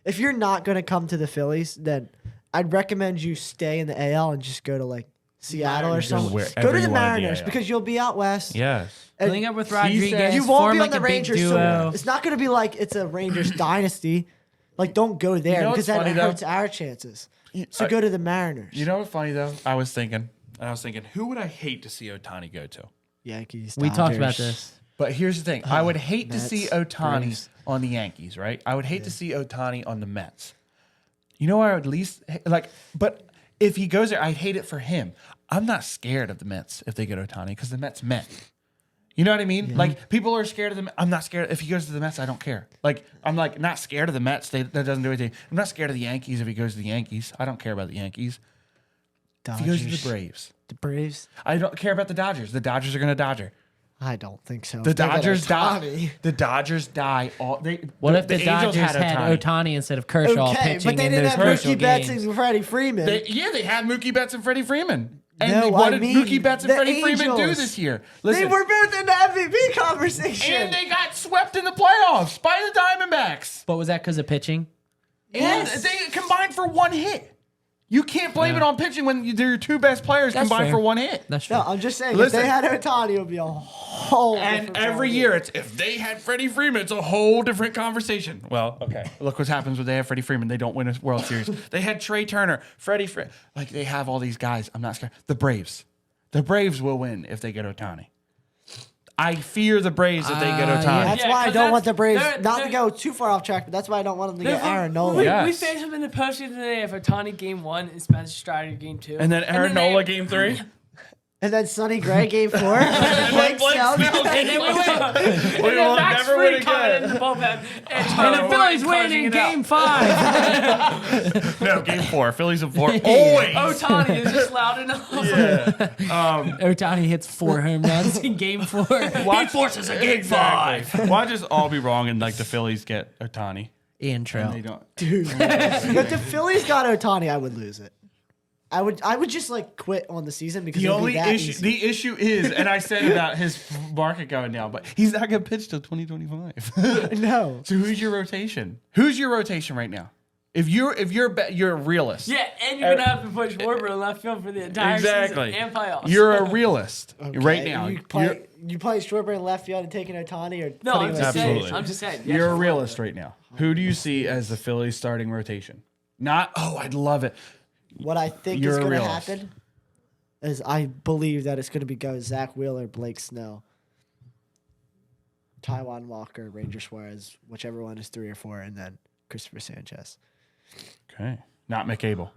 S3: if you're not going to come to the Phillies, then I'd recommend you stay in the AL and just go to like Seattle or something.
S2: wherever
S3: Go to
S2: you
S3: the
S2: want in the
S3: Mariners
S2: AL.
S3: because you'll be out west.
S2: Yes.
S3: And
S1: link up with
S2: said-
S1: Rodriguez.
S3: you won't
S1: form
S3: be
S1: like
S3: on the
S1: a big
S3: Rangers.
S1: duo.
S3: So it's not going to be like it's a Rangers dynasty. Like, don't go there
S2: know
S3: because
S2: what's
S3: that
S2: funny, though?
S3: hurts our chances. So go to the Mariners.
S2: You know what's funny though? I was thinking, who would I hate to see Ohtani go to?
S3: Yankees.
S1: We talked about
S3: Dodgers.
S1: this.
S2: But here's the thing: I would hate to
S3: Mets,
S2: see Ohtani
S3: Braves.
S2: on the Yankees, right? I would hate to see Ohtani on the Mets. You know, I would at least like, but if he goes there, I'd hate it for him. I'm not scared of the Mets if they get Ohtani because the Mets Met. You know what I mean? Like, people are scared of them. I'm not scared. If he goes to the Mets, I don't care. Like, I'm like not scared of the Mets. That doesn't do anything. I'm not scared of the Yankees if he goes to the Yankees. I don't care about the Yankees. If he goes to
S3: Dodgers.
S2: the Braves,
S3: The Braves.
S2: I don't care about the Dodgers. The Dodgers are going to Dodger.
S3: I don't think so.
S2: The
S3: If they get
S2: Dodgers die.
S3: Ohtani.
S2: The Dodgers die.
S1: What if the
S2: Angels
S1: Dodgers had Ohtani instead of Kershaw
S3: Okay,
S1: pitching
S3: but they
S1: in
S3: didn't
S1: those
S3: have
S1: crucial
S3: Mookie Betts
S1: games?
S3: and Freddie Freeman.
S2: They had Mookie Betts and Freddie Freeman. And
S3: No,
S2: what
S3: I
S2: did
S3: mean
S2: Mookie Betts and
S3: the
S2: Freddie Freeman do
S3: Angels.
S2: this year?
S3: They
S2: Listen,
S3: were both in the MVP conversation.
S2: and they got swept in the playoffs by the Diamondbacks.
S1: But was that because of pitching?
S2: And they combined for 1 hit. You can't blame it on pitching when they're your 2 best players
S1: That's
S2: combined
S1: fair.
S2: for 1 hit.
S1: That's true.
S3: No, I'm just saying,
S2: Listen.
S3: if they had Ohtani, it would be a whole
S2: And
S3: different
S2: every
S3: ballgame.
S2: year, it's if they had Freddie Freeman, it's a whole different conversation. Well, okay. Look what happens when they have Freddie Freeman. They don't win a World Series. They had Trey Turner, like they have all these guys. I'm not scared. The Braves will win if they get Ohtani. I fear the Braves if they get Ohtani.
S1: yeah.
S3: That's
S4: Yeah,
S3: why I
S4: 'cause
S3: don't want
S4: they're-
S3: the Braves,
S4: they're-
S3: not to
S4: they're-
S3: go too far off track, but that's why I don't want them to get Aaron Nola.
S4: We
S2: Yes.
S4: faced him in the postseason today of Ohtani game 1 and Spencer Strider game 2.
S2: And then Aaron
S4: they-
S2: Nola game 3.
S3: And then Sonny Gray game 4.
S2: Blake
S3: Blake Snell.
S2: Snell
S4: And then we win.
S2: We
S4: And
S2: will
S4: then Max
S2: never win
S4: Fried coming
S2: again.
S4: in the bullpen.
S1: And the Phillies win in Game 5.
S2: No, game 4. Phillies in 4. Always.
S4: Ohtani is just loud enough.
S1: Ohtani hits 4 home runs in Game 4. He forces a Game 5.
S2: Why just all be wrong and like the Phillies get Ohtani?
S1: Ian
S2: They
S1: Trout.
S2: don't.
S3: Dude. If the Phillies got Ohtani, I would lose it. I would just like quit on the season because
S2: The
S3: it would
S2: only
S3: be that
S2: issue,
S3: easy.
S2: the issue is, and I said about his market going down, but he's not going to pitch till 2025.
S3: No.
S2: So who's your rotation? Who's your rotation right now? If you're a realist,
S4: Yeah, and you're going to have to push Schwarber in left field for the entire
S2: exactly.
S4: season and playoffs.
S2: You're a realist
S3: Okay,
S2: right now.
S3: You play Schwarber in left field and taking Ohtani or
S4: No,
S3: putting
S4: I'm
S3: him
S4: just
S3: in
S4: saying.
S2: Absolutely.
S4: I'm just saying.
S2: You're a
S4: Yes,
S2: realist right now. Who do you see as the Phillies starting rotation? Not, I'd love it.
S3: What I think
S2: You're
S3: is
S2: a
S3: going to
S2: realist.
S3: happen is I believe that it's going to be Zach Wheeler, Blake Snell, Taijuan Walker, Ranger Suarez, whichever one is 3 or 4, and then Christopher Sanchez.
S2: Okay. Not McAble.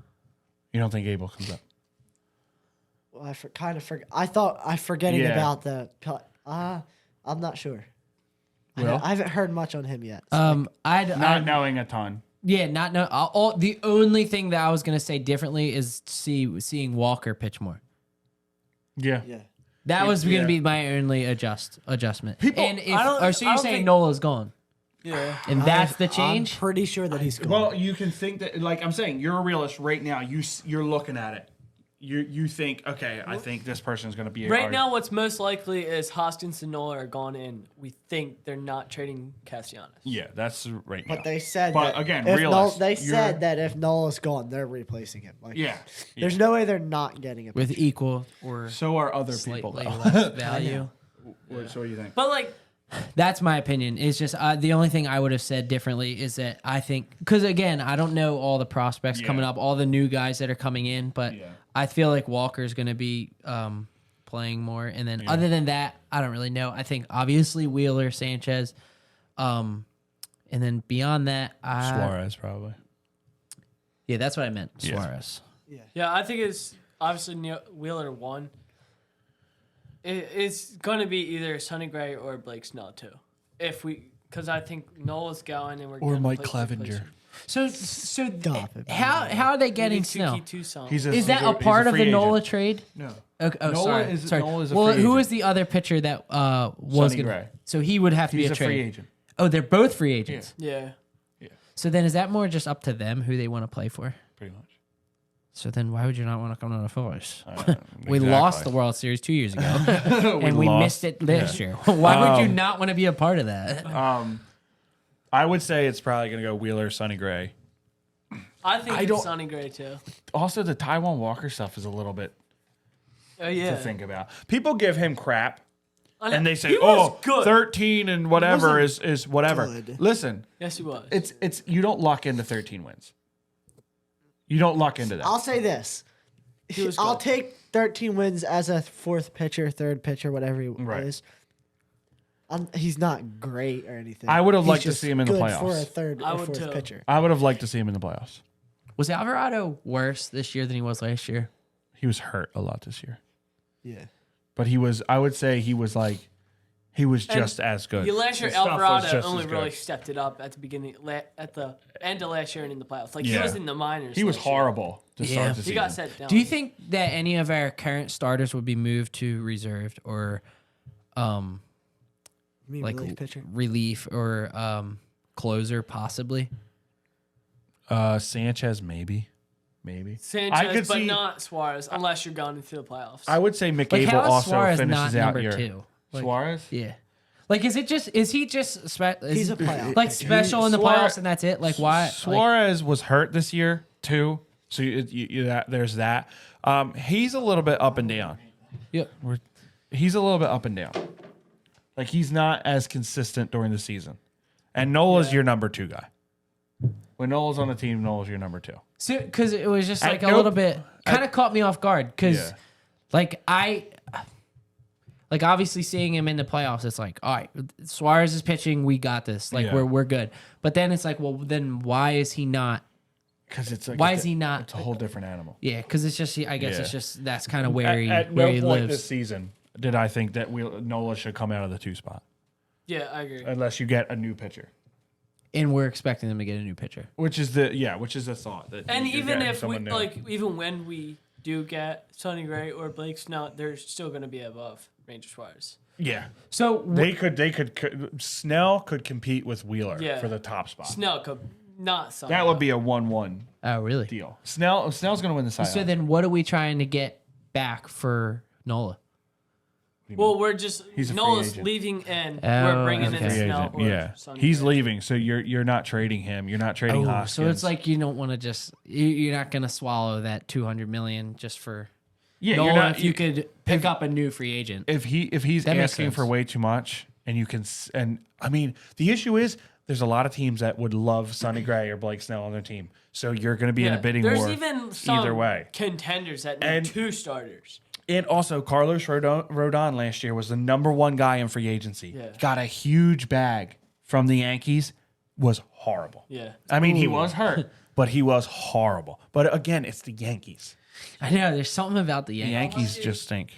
S2: You don't think Abel comes up?
S3: Well, I kind of forgot. I thought I'm forgetting
S2: Yeah.
S3: about the. I'm not sure.
S2: Will?
S3: I haven't heard much on him yet.
S2: Not knowing a ton.
S1: Yeah, not no. The only thing that I was gonna say differently is seeing Walker pitch more.
S2: Yeah.
S3: Yeah.
S1: That was going
S2: Yeah.
S1: to be my only adjustment.
S2: People-
S1: and if,
S4: I don't-
S1: or so
S4: I
S1: you're
S4: don't
S1: saying
S4: think-
S1: Nola's gone,
S4: Yeah.
S1: and that's the
S3: I'm
S1: change.
S3: pretty sure that he's gone.
S2: Well, you can think that, like I'm saying, you're a realist right now. You're looking at it. You think, okay, I think this person's going to be
S4: Right now, what's most likely is Hoskins and Nola are gone in. We think they're not trading Castellanos.
S2: Yeah, that's right now.
S3: But they said
S2: But
S3: that
S2: again,
S3: if
S2: realist,
S3: they
S2: you're-
S3: said that if Nola's gone, they're replacing him. Like,
S2: Yeah.
S3: there's no way they're not getting a
S1: With equal or
S2: So are other people.
S1: slightly
S2: Though.
S1: less value.
S2: So what do you think?
S4: But like,
S1: That's my opinion. It's just the only thing I would have said differently is that I think because again I don't know all the prospects
S2: Yeah.
S1: coming up, all the new guys that are coming in, but
S2: Yeah.
S1: I feel like Walker's going to be playing more, and then other than that, I don't really know. I think obviously Wheeler, Sanchez, and then beyond that,
S2: Suarez probably.
S1: yeah, that's what I meant.
S2: Yeah.
S1: Suarez.
S4: yeah, I think it's obviously Wheeler 1. It's going to be either Sonny Gray or Blake Snell too. Because I think Nola's going and we're
S2: Or
S4: gonna
S2: Mike
S4: play-
S2: Clevenger.
S1: So
S3: Stop it,
S1: how are they
S4: Maybe
S1: getting
S4: Tuki
S1: Snell?
S4: Tucson.
S2: He's a-
S1: Is that a
S2: he's
S1: part of
S2: free
S1: the Nola
S2: agent.
S1: trade?
S2: No.
S1: Okay, oh,
S2: Nola
S1: sorry.
S2: is-
S1: sorry.
S2: Nola is a
S1: Well,
S2: free
S1: who
S2: agent.
S1: was the other pitcher that was
S2: Sonny
S1: going
S2: Gray.
S1: So he would have to
S2: He's
S1: be
S2: a
S1: a trade.
S2: free agent.
S1: Oh, they're both free agents.
S4: Yeah.
S1: So then is that more just up to them who they want to play for?
S2: Pretty much.
S1: So then why would you not want to come to the Phillies? We
S2: Exactly.
S1: lost the World Series 2 years ago, and we
S2: lost.
S1: missed it last year. Why would you not want to be a part of that?
S2: I would say it's probably going to go Wheeler, Sonny Gray.
S4: I think
S2: I
S4: it's
S2: don't-
S4: Sonny Gray too.
S2: Also, the Taiwan Walker stuff is a little bit
S4: Oh yeah.
S2: to think about. People give him crap,
S4: I know.
S2: and they say,
S4: He was good.
S2: 13 and whatever is whatever."
S3: good.
S2: Listen,
S4: Yes, he was.
S2: it's you don't luck into 13 wins. You don't luck into that.
S3: I'll say this.
S4: was
S3: I'll
S4: good.
S3: take 13 wins as a fourth pitcher, third pitcher, whatever he
S2: Right.
S3: is. He's not great or anything.
S2: I would have
S3: He's
S2: liked to
S3: just
S2: see him in the
S3: good for
S2: playoffs.
S3: a third
S4: I
S3: or
S4: would
S3: fourth
S4: too.
S3: pitcher.
S2: I would have liked to see him in the playoffs.
S1: Was Alvarado worse this year than he was last year?
S2: He was hurt a lot this year,
S3: Yeah.
S2: but he was. I would say he was
S4: And
S2: just as good.
S4: Last year,
S2: His stuff was
S4: Alvarado
S2: just
S4: only
S2: as good.
S4: really stepped it up at the beginning, at the end of last year and in the playoffs. Like he
S2: Yeah.
S4: was in the minors.
S2: He was
S4: last year.
S2: horrible to
S1: Yeah.
S2: start the
S4: He
S2: season.
S4: got set down.
S1: Do you think that any of our current starters would be moved to reserved or
S3: You mean
S1: like
S3: relief pitcher?
S1: relief or closer possibly?
S2: Sanchez maybe.
S4: Sanchez, but not Suarez, unless you're going into the playoffs.
S2: I would say
S1: Like
S2: McCable
S1: how is
S2: also
S1: Suarez
S2: finishes
S1: not
S2: out
S1: number
S2: here.
S1: 2? Like,
S2: Suarez?
S1: Yeah. Like is he just
S3: He's a playoff
S1: like
S3: pitcher.
S1: special in the
S2: Suarez-
S1: playoffs and that's it? Like why? Like,
S2: Suarez was hurt this year too, so there's that. He's a little bit up and down.
S1: yeah.
S2: He's a little bit up and down. Like he's not as consistent during the season. And Nola's your number 2 guy. When Nola's on the team, Nola's your number 2.
S1: So, because it was just
S2: At
S1: like a
S2: no-
S1: little bit, kind of caught me off guard. Because,
S2: Yeah.
S1: like obviously seeing him in the playoffs, it's like, all right, Suarez is pitching, we got this, like
S2: Yeah.
S1: we're good. But then it's like, well, then why is he not?
S2: Because it's like
S1: Why is he not?
S2: It's a whole different animal.
S1: Yeah, because it's just, I guess
S2: Yeah.
S1: it's just that's kind of where
S2: At
S1: where
S2: no
S1: he
S2: point
S1: lives.
S2: this season did I think that Nola should come out of the 2 spot
S4: yeah, I agree.
S2: unless you get a new pitcher,
S1: And we're expecting them to get a new pitcher.
S2: which is the thought. That
S4: And
S2: you're
S4: even
S2: getting
S4: if we
S2: someone new.
S4: even when we do get Sonny Gray or Blake Snell, they're still going to be above Ranger Suarez.
S2: yeah,
S1: So
S2: they could Snell could compete with Wheeler
S4: Yeah.
S2: for the top spot.
S4: Snell could not Sonny.
S2: That would be a 1-1
S1: oh really?
S2: deal. Snell's going to win the Cy
S1: So
S2: Young.
S1: then, what are we trying to get back for Nola?
S4: Well, we're just
S2: He's a free
S4: Nola's
S2: agent.
S4: leaving and
S1: Oh,
S4: we're bringing
S1: okay.
S4: in
S2: Free
S4: Snell
S2: agent.
S4: or
S2: Yeah,
S4: Sonny
S2: he's
S4: Gray.
S2: leaving, so you're not trading him. You're not trading
S1: Oh,
S2: Hoskins.
S1: so it's like you don't want to just you're not going to swallow that $200 million just for
S2: yeah,
S1: Nola.
S2: you're not.
S1: If you could pick up a new free agent.
S2: if he's
S1: That makes
S2: asking
S1: sense.
S2: for way too much, and you can and I mean the issue is there's a lot of teams that would love Sonny Gray or Blake Snell on their team, so you're going to be in a bidding
S4: There's
S2: war
S4: even some
S2: either way.
S4: contenders that need
S2: And-
S4: 2 starters.
S2: And also, Carlos Rodon last year was the number 1 guy in free agency.
S4: Yeah.
S2: Got a huge bag from the Yankees. Was horrible.
S4: Yeah.
S2: I mean, he was hurt, but he was horrible. But again, it's the Yankees.
S1: I know there's something about the
S2: The
S1: Yankees.
S2: Yankees just stink.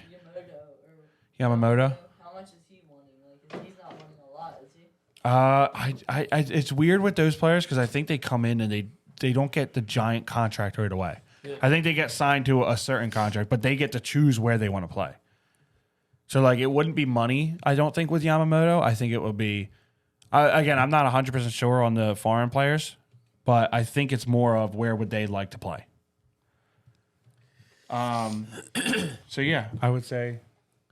S5: Yamamoto,
S2: Yamamoto.
S5: how much is he wanting? Like, he's not wanting a lot, is he?
S2: I it's weird with those players because I think they come in and they don't get the giant contract right away. I think they get signed to a certain contract, but they get to choose where they want to play. So like it wouldn't be money, I don't think, with Yamamoto. I think it would be again, I'm not 100% sure on the foreign players, but I think it's more of where would they like to play. So yeah, I would say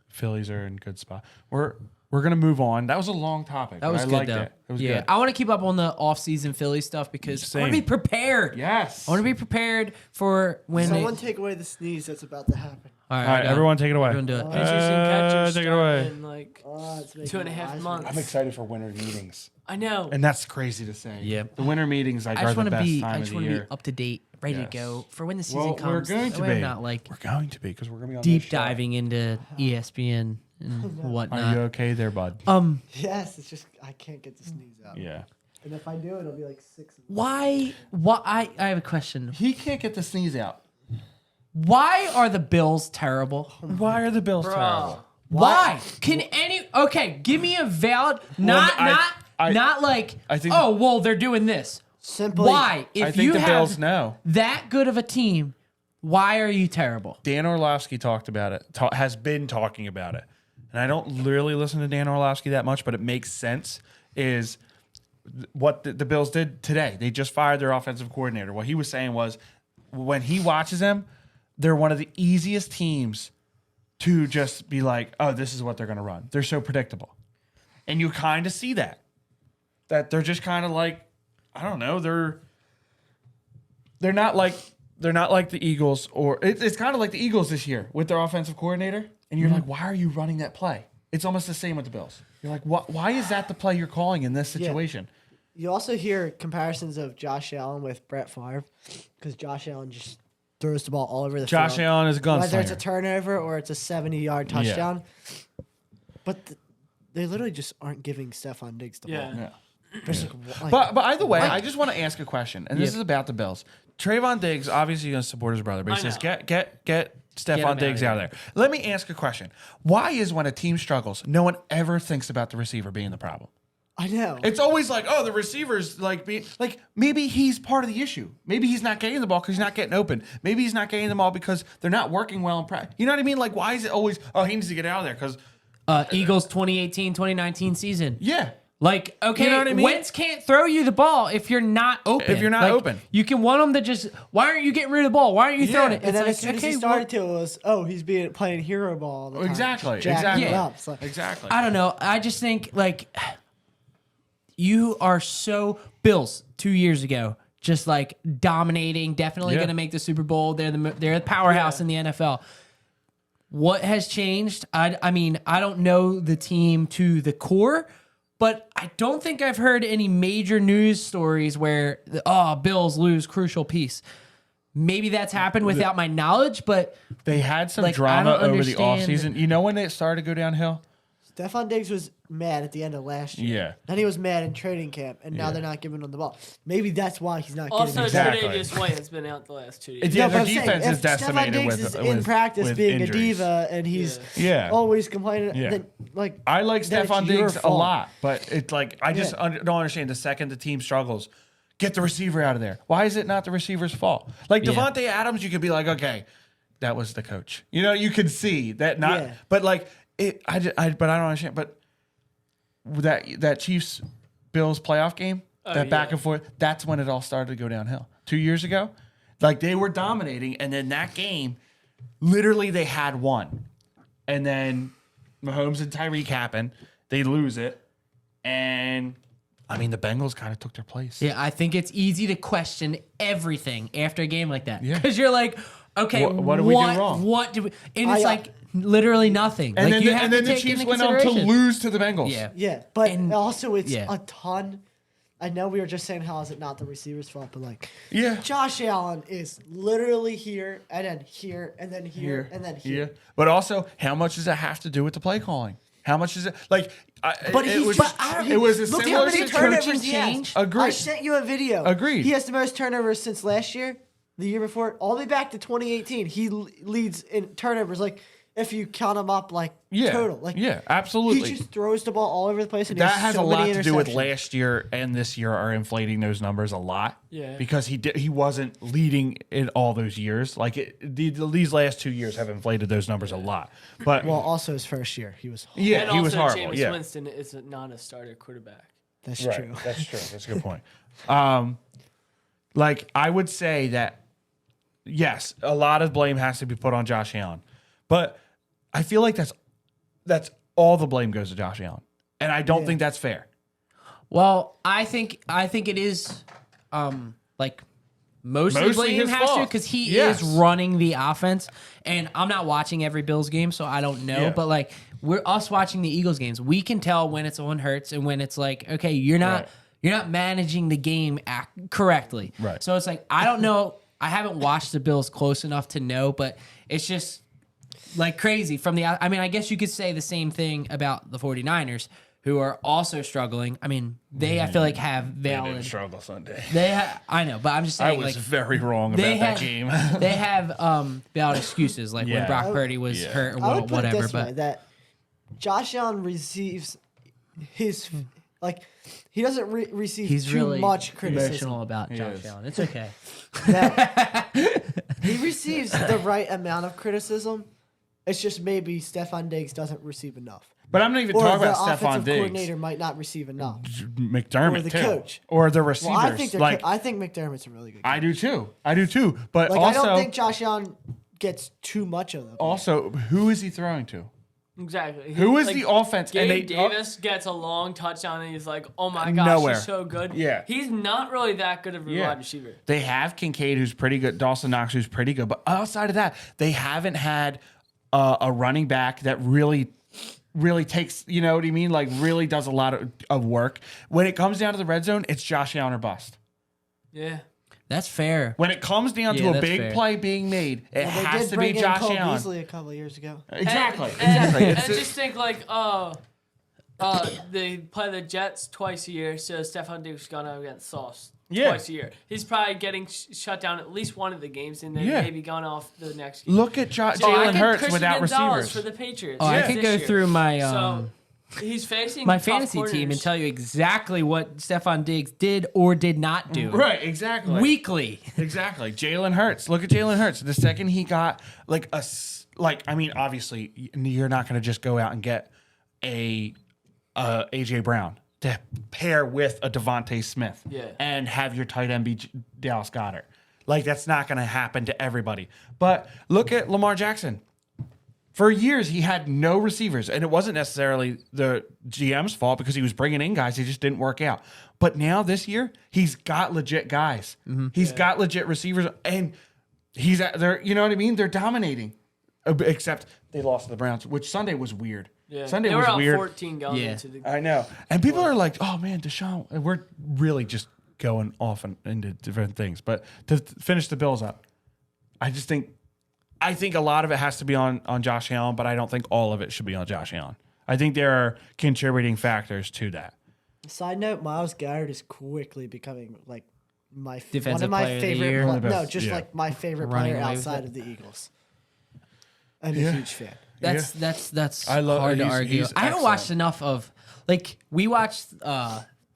S2: Phillies are in good spot. We're gonna move on. That was a long topic.
S1: That was
S2: but
S1: good
S2: I liked
S1: though.
S2: it. It was
S1: yeah,
S2: good.
S1: I want to keep up on the off-season Philly stuff because I want to
S2: Same.
S1: be prepared.
S2: Yes.
S1: I want to be prepared for when.
S3: Someone take away the sneeze that's about to happen.
S1: All
S2: All right, everyone, take it away.
S1: Everyone do it.
S4: Pitchers and catchers
S2: take it away.
S4: start in like
S3: It's making
S4: 2.5
S3: my eyes
S4: months.
S2: I'm excited for winter meetings,
S4: I know.
S2: and that's crazy to say.
S1: Yeah.
S2: the winter meetings like
S1: I
S2: are
S1: just
S2: the
S1: want to
S2: best
S1: be.
S2: time
S1: I
S2: of
S1: just
S2: the
S1: want to be
S2: year.
S1: up to date, ready
S2: Yes.
S1: to go for when the season
S2: Well,
S1: comes.
S2: we're going
S1: That
S2: to
S1: way I'm
S2: be.
S1: not like
S2: We're going to be because we're gonna be on
S1: deep
S2: this show.
S1: diving into ESPN and
S2: Are
S1: whatnot.
S2: you okay there, bud?
S3: Yes, it's just I can't get the sneeze out.
S2: Yeah.
S3: And if I do, it'll be like 6.
S1: Why? I have a question.
S2: He can't get the sneeze out.
S1: Why are the Bills terrible?
S2: Why are the Bills terrible?
S1: Why? Can any? Okay, give me a valid. Not
S2: I-
S1: not like.
S2: I think-
S1: Oh well, they're doing this.
S3: Simply,
S1: Why? If
S2: I think
S1: you
S2: the
S1: have
S2: Bills know.
S1: that good of a team, why are you terrible?
S2: Dan Orlovsky talked about it. Has been talking about it, and I don't really listen to Dan Orlovsky that much, but it makes sense. Is what the Bills did today? They just fired their offensive coordinator. What he was saying was, when he watches them, they're one of the easiest teams to just be like, oh, this is what they're going to run. They're so predictable, and you kind of see that they're just kind of like, I don't know, they're not like the Eagles, or it's kind of like the Eagles this year with their offensive coordinator. And you're like, why are you running that play? It's almost the same with the Bills. You're like, why is that the play you're calling in this situation?
S3: you also hear comparisons of Josh Allen with Brett Favre because Josh Allen just throws the ball all over the
S2: Josh
S3: field.
S2: Allen is a gunslinger.
S3: Whether it's a turnover or it's a 70-yard touchdown. But they literally just aren't giving Stephon Diggs the ball.
S2: Yeah.
S3: Just like,
S2: But either way, I just want to ask a question, and this is about the Bills. Trayvon Diggs, obviously going to support his brother, but he
S4: I
S2: says,
S4: know.
S2: get Stephon Diggs out of there. Let me ask a question. Why is when a team struggles, no one ever thinks about the receiver being the problem?
S3: I know.
S2: It's always like, oh, the receiver's like maybe he's part of the issue. Maybe he's not getting the ball because he's not getting open. Maybe he's not getting the ball because they're not working well in practice. You know what I mean? Like, why is it always, oh, he needs to get out of there because
S1: Eagles 2018, 2019 season.
S2: yeah.
S1: Like, okay,
S2: You know what I mean?
S1: Wentz can't throw you the ball if you're not open.
S2: If you're not
S1: Like,
S2: open.
S1: You can want him to just, why aren't you getting rid of the ball? Why aren't you throwing it?
S3: and then
S1: like,
S3: as soon as he
S1: okay,
S3: started to, it was, he's playing hero ball all the time.
S2: Exactly.
S3: Jacking
S2: Exactly.
S3: it up. It's like,
S2: Exactly.
S1: I don't know. I just think, like, you are so, Bills 2 years ago, just like dominating, definitely
S2: Yeah.
S1: going to make the Super Bowl. They're the powerhouse in the NFL. What has changed? I mean, I don't know the team to the core, but I don't think I've heard any major news stories where, Bills lose crucial piece. Maybe that's happened without my knowledge, but
S2: They had some
S1: Like, I
S2: drama
S1: don't
S2: over the
S1: understand-
S2: offseason. You know when it started to go downhill?
S3: Stephon Diggs was mad at the end of last year.
S2: Yeah.
S3: Then he was mad in training camp, and now they're not giving him the ball. Maybe that's why he's not
S4: Also,
S3: getting
S2: Exactly.
S4: Tre'Davious White has been out the last 2
S2: It's-
S4: years.
S2: yeah,
S3: but
S2: their
S3: I'm saying,
S2: defense is
S3: if
S2: decimated
S3: Stephon Diggs
S2: with
S3: is in practice
S2: with
S3: being
S2: injuries.
S3: a diva and he's
S2: Yeah.
S3: always complaining.
S2: Yeah.
S3: Then, like,
S2: I like
S3: then it's
S2: Stephon
S3: your
S2: Diggs a
S3: fault.
S2: lot, but it's like I just don't understand. The second the team struggles, get the receiver out of there. Why is it not the receiver's fault? Like
S1: Yeah.
S2: Devontae Adams, you could be like, okay, that was the coach. You know, you could see that not,
S3: Yeah.
S2: but like it. But I don't understand. But that Chiefs Bills playoff game, that back
S4: yeah.
S2: and forth, that's when it all started to go downhill. 2 years ago, like they were dominating, and then that game, literally they had one, and then Mahomes and Tyreek happen, they lose it, and I mean the Bengals kind of took their place.
S1: yeah, I think it's easy to question everything after a game like that.
S2: Yeah.
S1: Because you're like, okay,
S2: What did we do wrong?
S1: What do we, and it's
S3: I,
S1: like literally nothing.
S2: And
S1: like,
S2: then the
S1: take
S2: Chiefs
S1: into
S2: went on to
S1: consideration.
S2: lose to the Bengals.
S1: Yeah.
S3: Yeah, but
S1: And-
S3: also it's
S1: yeah.
S3: a ton. I know we were just saying how is it not the receiver's fault, but like
S2: Yeah.
S3: Josh Allen is literally here and then here and then here and then here.
S2: Yeah. But also, how much does it have to do with the play calling? How much is it like?
S3: But
S2: it
S3: he's
S2: was,
S3: just,
S2: it was a
S3: look how
S2: similar
S3: many
S2: situation.
S3: turnovers he has.
S1: change.
S2: Agreed.
S3: I sent you a video.
S2: Agreed.
S3: He has the most turnovers since last year, the year before, all the way back to 2018. He leads in turnovers. Like if you count him up like
S2: Yeah.
S3: total. Like
S2: Yeah, absolutely.
S3: he just throws the ball all over the place, and
S2: That
S3: he
S2: has
S3: so
S2: a lot
S3: many
S2: to do with
S3: interceptions.
S2: last year and this year are inflating those numbers a lot.
S4: Yeah.
S2: Because he wasn't leading in all those years. Like these last 2 years have inflated those numbers a lot. But
S3: Well, also his first year, he was.
S2: yeah,
S4: And
S2: he was
S4: also,
S2: horrible.
S4: Jameis
S2: Yeah,
S4: Winston is not a starter quarterback.
S3: That's
S2: right.
S3: true.
S2: That's true. That's a good point. Like I would say that yes, a lot of blame has to be put on Josh Allen, but I feel like that's all the blame goes to Josh Allen, and I don't think that's fair.
S1: Well, I think it is like mostly
S2: Mostly
S1: blame
S2: his
S1: has to
S2: fault.
S1: because he
S2: Yes.
S1: is running the offense, and I'm not watching every Bills game, so I don't know.
S2: Yeah.
S1: But like we're us watching the Eagles games, we can tell when it's on Hurts and when it's like, okay, you're not managing the game correctly.
S2: Right.
S1: So it's like I don't know. I haven't watched the Bills close enough to know, but it's just like crazy from the. I mean, I guess you could say the same thing about the 49ers, who are also struggling. I mean, I feel like have valid.
S2: Struggle Sunday.
S1: I know, but I'm just
S2: I
S1: saying,
S2: was
S1: like
S2: very wrong about that game.
S1: they have valid excuses, like when
S2: Yeah.
S1: Brock Purdy was hurt or
S3: I would put
S1: whatever.
S3: it this way,
S1: But
S3: that Josh Allen receives his like he doesn't receive
S1: he's
S3: too
S1: really
S3: much criticism.
S1: emotional about Josh
S2: is.
S1: Allen. It's okay.
S3: He receives the right amount of criticism. It's just maybe Stephon Diggs doesn't receive enough.
S2: But I'm not even
S3: Or
S2: talking
S3: the
S2: about Stephon
S3: offensive
S2: Diggs.
S3: coordinator might not receive enough.
S2: McDermott
S3: Or the
S2: too,
S3: coach.
S2: or the receivers.
S3: Well, I think
S2: like
S3: I think McDermott's a really good coach.
S2: I do too. I do too. But
S3: Like
S2: also,
S3: I don't think Josh Allen gets too much of them.
S2: also, who is he throwing to?
S4: Exactly.
S2: Who is
S4: Like,
S2: the offense?
S4: Gabe Davis gets a long touchdown and he's like, oh my gosh,
S2: Nowhere.
S4: he's so good.
S2: Yeah.
S4: He's not really that good of a wide receiver.
S2: They have Kincaid, who's pretty good. Dawson Knox, who's pretty good. But outside of that, they haven't had a running back that really takes, you know what I mean? Like really does a lot of work. When it comes down to the red zone, it's Josh Allen or bust.
S4: Yeah.
S1: That's fair.
S2: When it comes down
S1: Yeah,
S2: to a
S1: that's
S2: big
S1: fair.
S2: play being made, it
S3: Well, they
S2: has
S3: did
S2: to
S3: bring
S2: be
S3: in
S2: Josh
S3: Cole
S2: Allen.
S3: Beasley a couple of years ago.
S2: Exactly.
S4: And
S2: It's
S4: just think like, they play the Jets twice a year, so Stephon Diggs is going up against Sauce twice a year. He's probably getting shut down at least one of the games, and then maybe gone off the next game.
S2: Look at
S4: So I
S2: Jalen
S4: think
S2: Hurts
S4: Christian
S2: without
S4: Gonzalez
S2: receivers.
S4: for the Patriots.
S1: Oh, I
S4: this
S1: could go
S4: year.
S1: through my
S4: So he's facing
S1: my
S4: tough
S1: fantasy team and
S4: corners.
S1: tell you exactly what Stephon Diggs did or did not do.
S2: Right, exactly.
S1: Weekly.
S2: Exactly. Jalen Hurts. Look at Jalen Hurts. The second he got I mean, obviously you're not going to just go out and get a AJ Brown to pair with a Devontae Smith and have your tight end be Dallas Goedert. Like that's not going to happen to everybody. But look at Lamar Jackson. For years, he had no receivers, and it wasn't necessarily the GM's fault because he was bringing in guys. He just didn't work out. But now this year, he's got legit guys. He's got legit receivers, and he's at there. You know what I mean? They're dominating, except they lost to the Browns, which Sunday was weird.
S4: Yeah.
S2: Sunday
S4: they
S2: was
S4: were up
S2: weird.
S4: 14 going
S1: Yeah.
S4: into the
S2: I know, and people are like, "Oh man, Deshaun." And we're really just going off into different things. But to finish the Bills up, I think a lot of it has to be on Josh Allen, but I don't think all of it should be on Josh Allen. I think there are contributing factors to that.
S3: Side note: Myles Garrett is quickly becoming like one
S1: Defensive
S3: of my
S1: player of the
S3: favorite.
S1: year.
S2: One of the
S3: No,
S2: best,
S3: just
S2: yeah.
S3: like my favorite
S1: Running
S3: player
S1: away with
S3: outside
S1: it.
S3: of the Eagles. I'm a huge fan.
S1: That's
S2: I love-
S1: hard to
S2: he's-
S1: argue.
S2: he's
S1: I haven't watched
S2: excellent.
S1: enough of we watched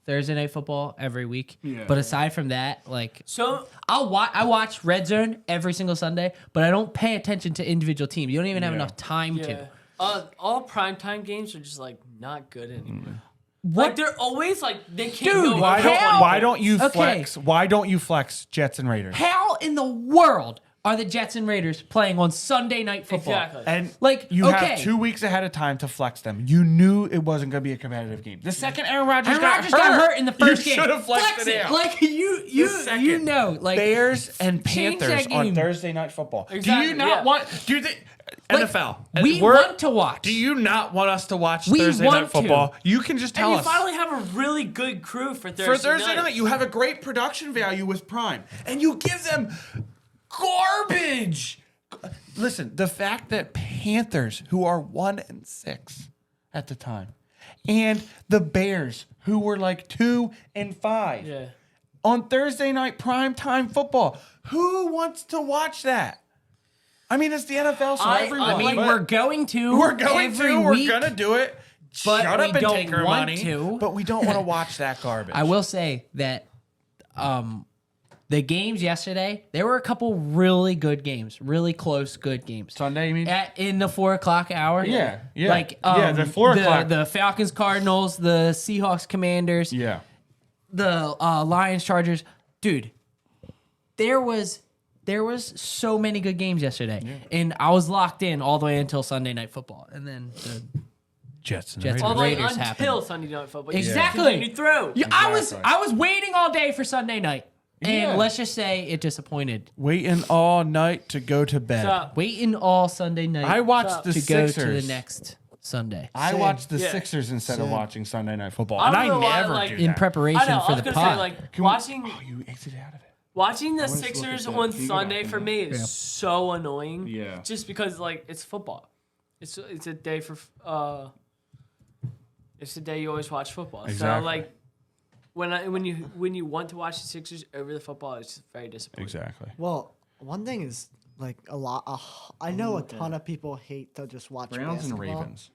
S1: Thursday Night Football every week.
S2: Yeah.
S1: But aside from that, like
S4: So
S1: I watch Red Zone every single Sunday, but I don't pay attention to individual teams. You don't even have
S2: Yeah.
S1: enough time
S4: yeah,
S1: to.
S4: all primetime games are just like not good anymore.
S1: What?
S4: Like they're always like they can't
S1: Dude,
S4: go
S2: Why
S4: over
S1: Hell.
S2: don't
S4: 20
S2: Why don't you
S1: Okay.
S2: flex? Why don't you flex Jets and Raiders?
S1: How in the world are the Jets and Raiders playing on Sunday Night Football?
S4: Exactly.
S2: And
S1: Like,
S2: you
S1: okay.
S2: have 2 weeks ahead of time to flex them. You knew it wasn't going to be a competitive game. The second Aaron Rodgers,
S1: Aaron Rodgers got hurt in the first
S2: you
S1: game.
S2: should have flexed
S1: Flex
S2: it out.
S1: Like you
S2: second.
S1: know, like
S2: Bears and
S1: change
S2: Panthers
S1: that
S2: on
S1: game.
S2: Thursday Night Football.
S4: Exactly,
S2: Do you not
S4: yeah.
S2: want? Do you think?
S1: Like,
S2: NFL.
S1: we
S2: we're-
S1: want to watch.
S2: Do you not want us to watch
S1: We
S2: Thursday
S1: want
S2: Night Football? You can just tell
S4: and you
S2: us.
S4: finally have a really good crew for Thursday,
S2: For Thursday night, you have a great production value with Prime, and you give them garbage. Listen, the fact that Panthers, who are 1-6 at the time, and the Bears, who were like 2-5,
S4: Yeah.
S2: on Thursday night primetime football, who wants to watch that? I mean, it's the NFL, so everyone.
S1: I mean, we're going to.
S2: We're going
S1: every
S2: to.
S1: week,
S2: We're gonna do it.
S1: but
S2: Shut
S1: we
S2: up and
S1: don't
S2: take our
S1: want
S2: money.
S1: to.
S2: But we don't want to watch that garbage.
S1: I will say that the games yesterday, there were a couple really good games, really close, good games.
S2: Sunday, you mean?
S1: In the 4 o'clock hour.
S2: Yeah.
S1: Like
S2: the 4 o'clock.
S1: The Falcons, Cardinals, the Seahawks, Commanders.
S2: Yeah.
S1: The Lions, Chargers. Dude, there was so many good games yesterday, and I was locked in all the way until Sunday Night Football, and then the
S2: Jets and
S1: Jets
S2: Raiders.
S1: and
S4: All the way
S1: Raiders
S4: until
S1: happened.
S4: Sunday Night Football.
S1: Exactly.
S4: You continued through.
S1: Yeah, I was waiting all day for Sunday night, and
S2: Yeah.
S1: let's just say it disappointed.
S2: Waiting all night to go to bed.
S4: So,
S1: Waiting all Sunday night.
S2: I watched the
S1: to go
S2: Sixers.
S1: to the next Sunday
S2: I
S3: Same.
S2: watched the
S4: Yeah.
S2: Sixers instead of
S3: Same.
S2: watching Sunday Night Football,
S4: I
S2: and
S4: don't
S2: I
S4: know why,
S2: never
S4: like-
S2: do
S1: in
S2: that.
S1: preparation
S4: I know. I
S1: for
S4: was
S1: the
S4: gonna
S1: pod.
S4: say like
S2: Can we-
S4: watching
S2: Oh, you exited out of it.
S4: watching the
S2: just look at
S4: Sixers
S2: that.
S4: on
S2: Can you go
S4: Sunday
S2: back
S4: for
S2: in
S4: me is so annoying.
S2: Yeah.
S4: Just because like it's football. It's a day for it's a day you always watch football.
S2: Exactly.
S4: So like when you want to watch the Sixers over the football, it's just very disappointing.
S2: Exactly.
S3: Well, one thing is like a lot. I know a ton of people hate to just watch
S2: Browns and
S3: basketball,
S2: Ravens.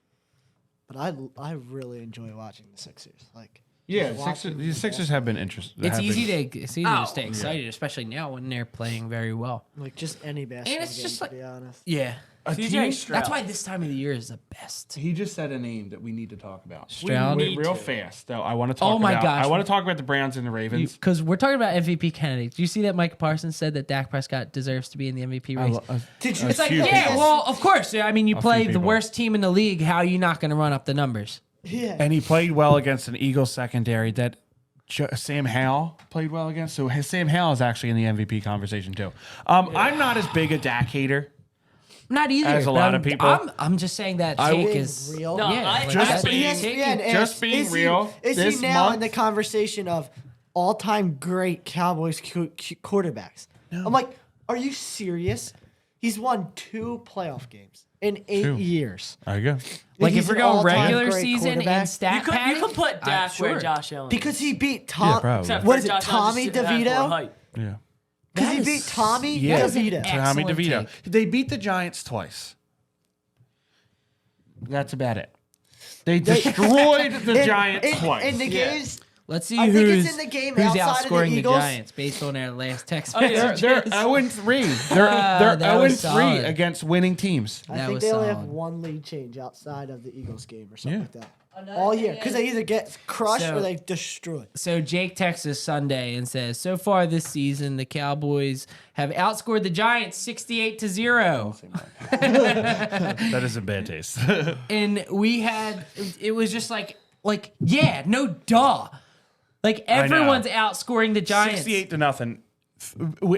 S3: but I really enjoy watching the Sixers. Like
S2: Yeah,
S3: just
S2: the
S3: watching
S2: Sixers, the Sixers have been interesting.
S1: it's easy to
S4: Oh.
S1: stay excited, especially now when they're playing very well.
S3: like just any basketball
S1: it's
S3: game,
S1: just
S3: to
S1: like-
S3: be honest.
S1: Yeah,
S4: CJ Stroud.
S1: that's why this time of the year is the best.
S2: He just said a name that we need to talk about.
S1: Stroud?
S2: Wait,
S4: need
S2: real
S4: to.
S2: fast though. I want to talk.
S1: Oh my
S2: about,
S1: gosh.
S2: I want to talk about the Browns and the Ravens.
S1: Because we're talking about MVP candidates. Do you see that Mike Parsons said that Dak Prescott deserves to be in the MVP race?
S3: Did you?
S1: It's like,
S2: few
S1: yeah,
S2: people.
S1: well, of course. I mean, you
S2: A
S1: play
S2: few
S1: the
S2: people.
S1: worst team in the league. How are you not going to run up the numbers?
S3: Yeah.
S2: And he played well against an Eagles secondary that Sam Howell played well against. So Sam Howell is actually in the MVP conversation too. I'm not as big a Dak hater.
S1: Not either.
S2: As a
S1: but
S2: lot
S1: I'm-
S2: of people.
S1: I'm just saying that
S2: I
S1: take
S2: will-
S1: is
S3: Real?
S4: No,
S1: Yeah,
S4: I-
S1: like
S2: Just
S1: that's-
S2: being-
S3: ESPN
S2: just
S3: asked,
S2: being
S3: is
S2: real,
S3: He, is
S2: this
S3: he now
S2: month-
S3: in the conversation of all-time great Cowboys quarterbacks? I'm like, are you serious? He's won 2 playoff games in 8
S2: 2.
S3: years.
S2: There you go.
S1: Like
S3: He's
S1: if we're
S3: an
S1: going
S3: all-time
S1: regular
S3: great
S1: season
S3: quarterback.
S1: and stat
S4: You could
S1: padding,
S4: put Dak
S1: sure.
S4: where Josh Allen
S3: Because
S4: is.
S3: he beat Tom.
S2: probably.
S4: Except
S3: What
S4: for
S3: is it,
S4: Josh Allen
S3: Tommy
S4: just has more
S3: DeVito?
S4: height.
S2: Yeah.
S3: Because
S1: That
S3: he
S1: is-
S3: beat Tommy
S2: Yeah.
S1: That is an
S3: DeVito.
S2: Tommy
S1: excellent
S2: DeVito.
S1: take.
S2: They beat the Giants twice. That's about it. They destroyed the Giants twice.
S3: In the games,
S1: Let's see
S3: I think
S1: who's,
S3: it's in the game
S1: who's
S3: outside of the
S1: outscoring the
S3: Eagles.
S1: Giants based on our last text
S4: Oh, yeah.
S1: message.
S2: They're 0-3. They're
S1: that
S2: 0-3
S1: was solid.
S2: against winning teams.
S3: I
S1: That
S3: think
S1: was
S3: they only have
S1: solid.
S3: 1 lead change outside of the Eagles game or something
S2: Yeah.
S3: like that.
S5: Another
S3: All
S5: thing
S3: year. Because
S5: is-
S3: they either get crushed
S1: So-
S3: or they destroy.
S1: So Jake texts us Sunday and says, so far this season, the Cowboys have outscored the Giants 68-0.
S2: That is a bad taste.
S1: And it was just like, yeah, no duh. Like everyone's outscoring the Giants.
S2: 68-0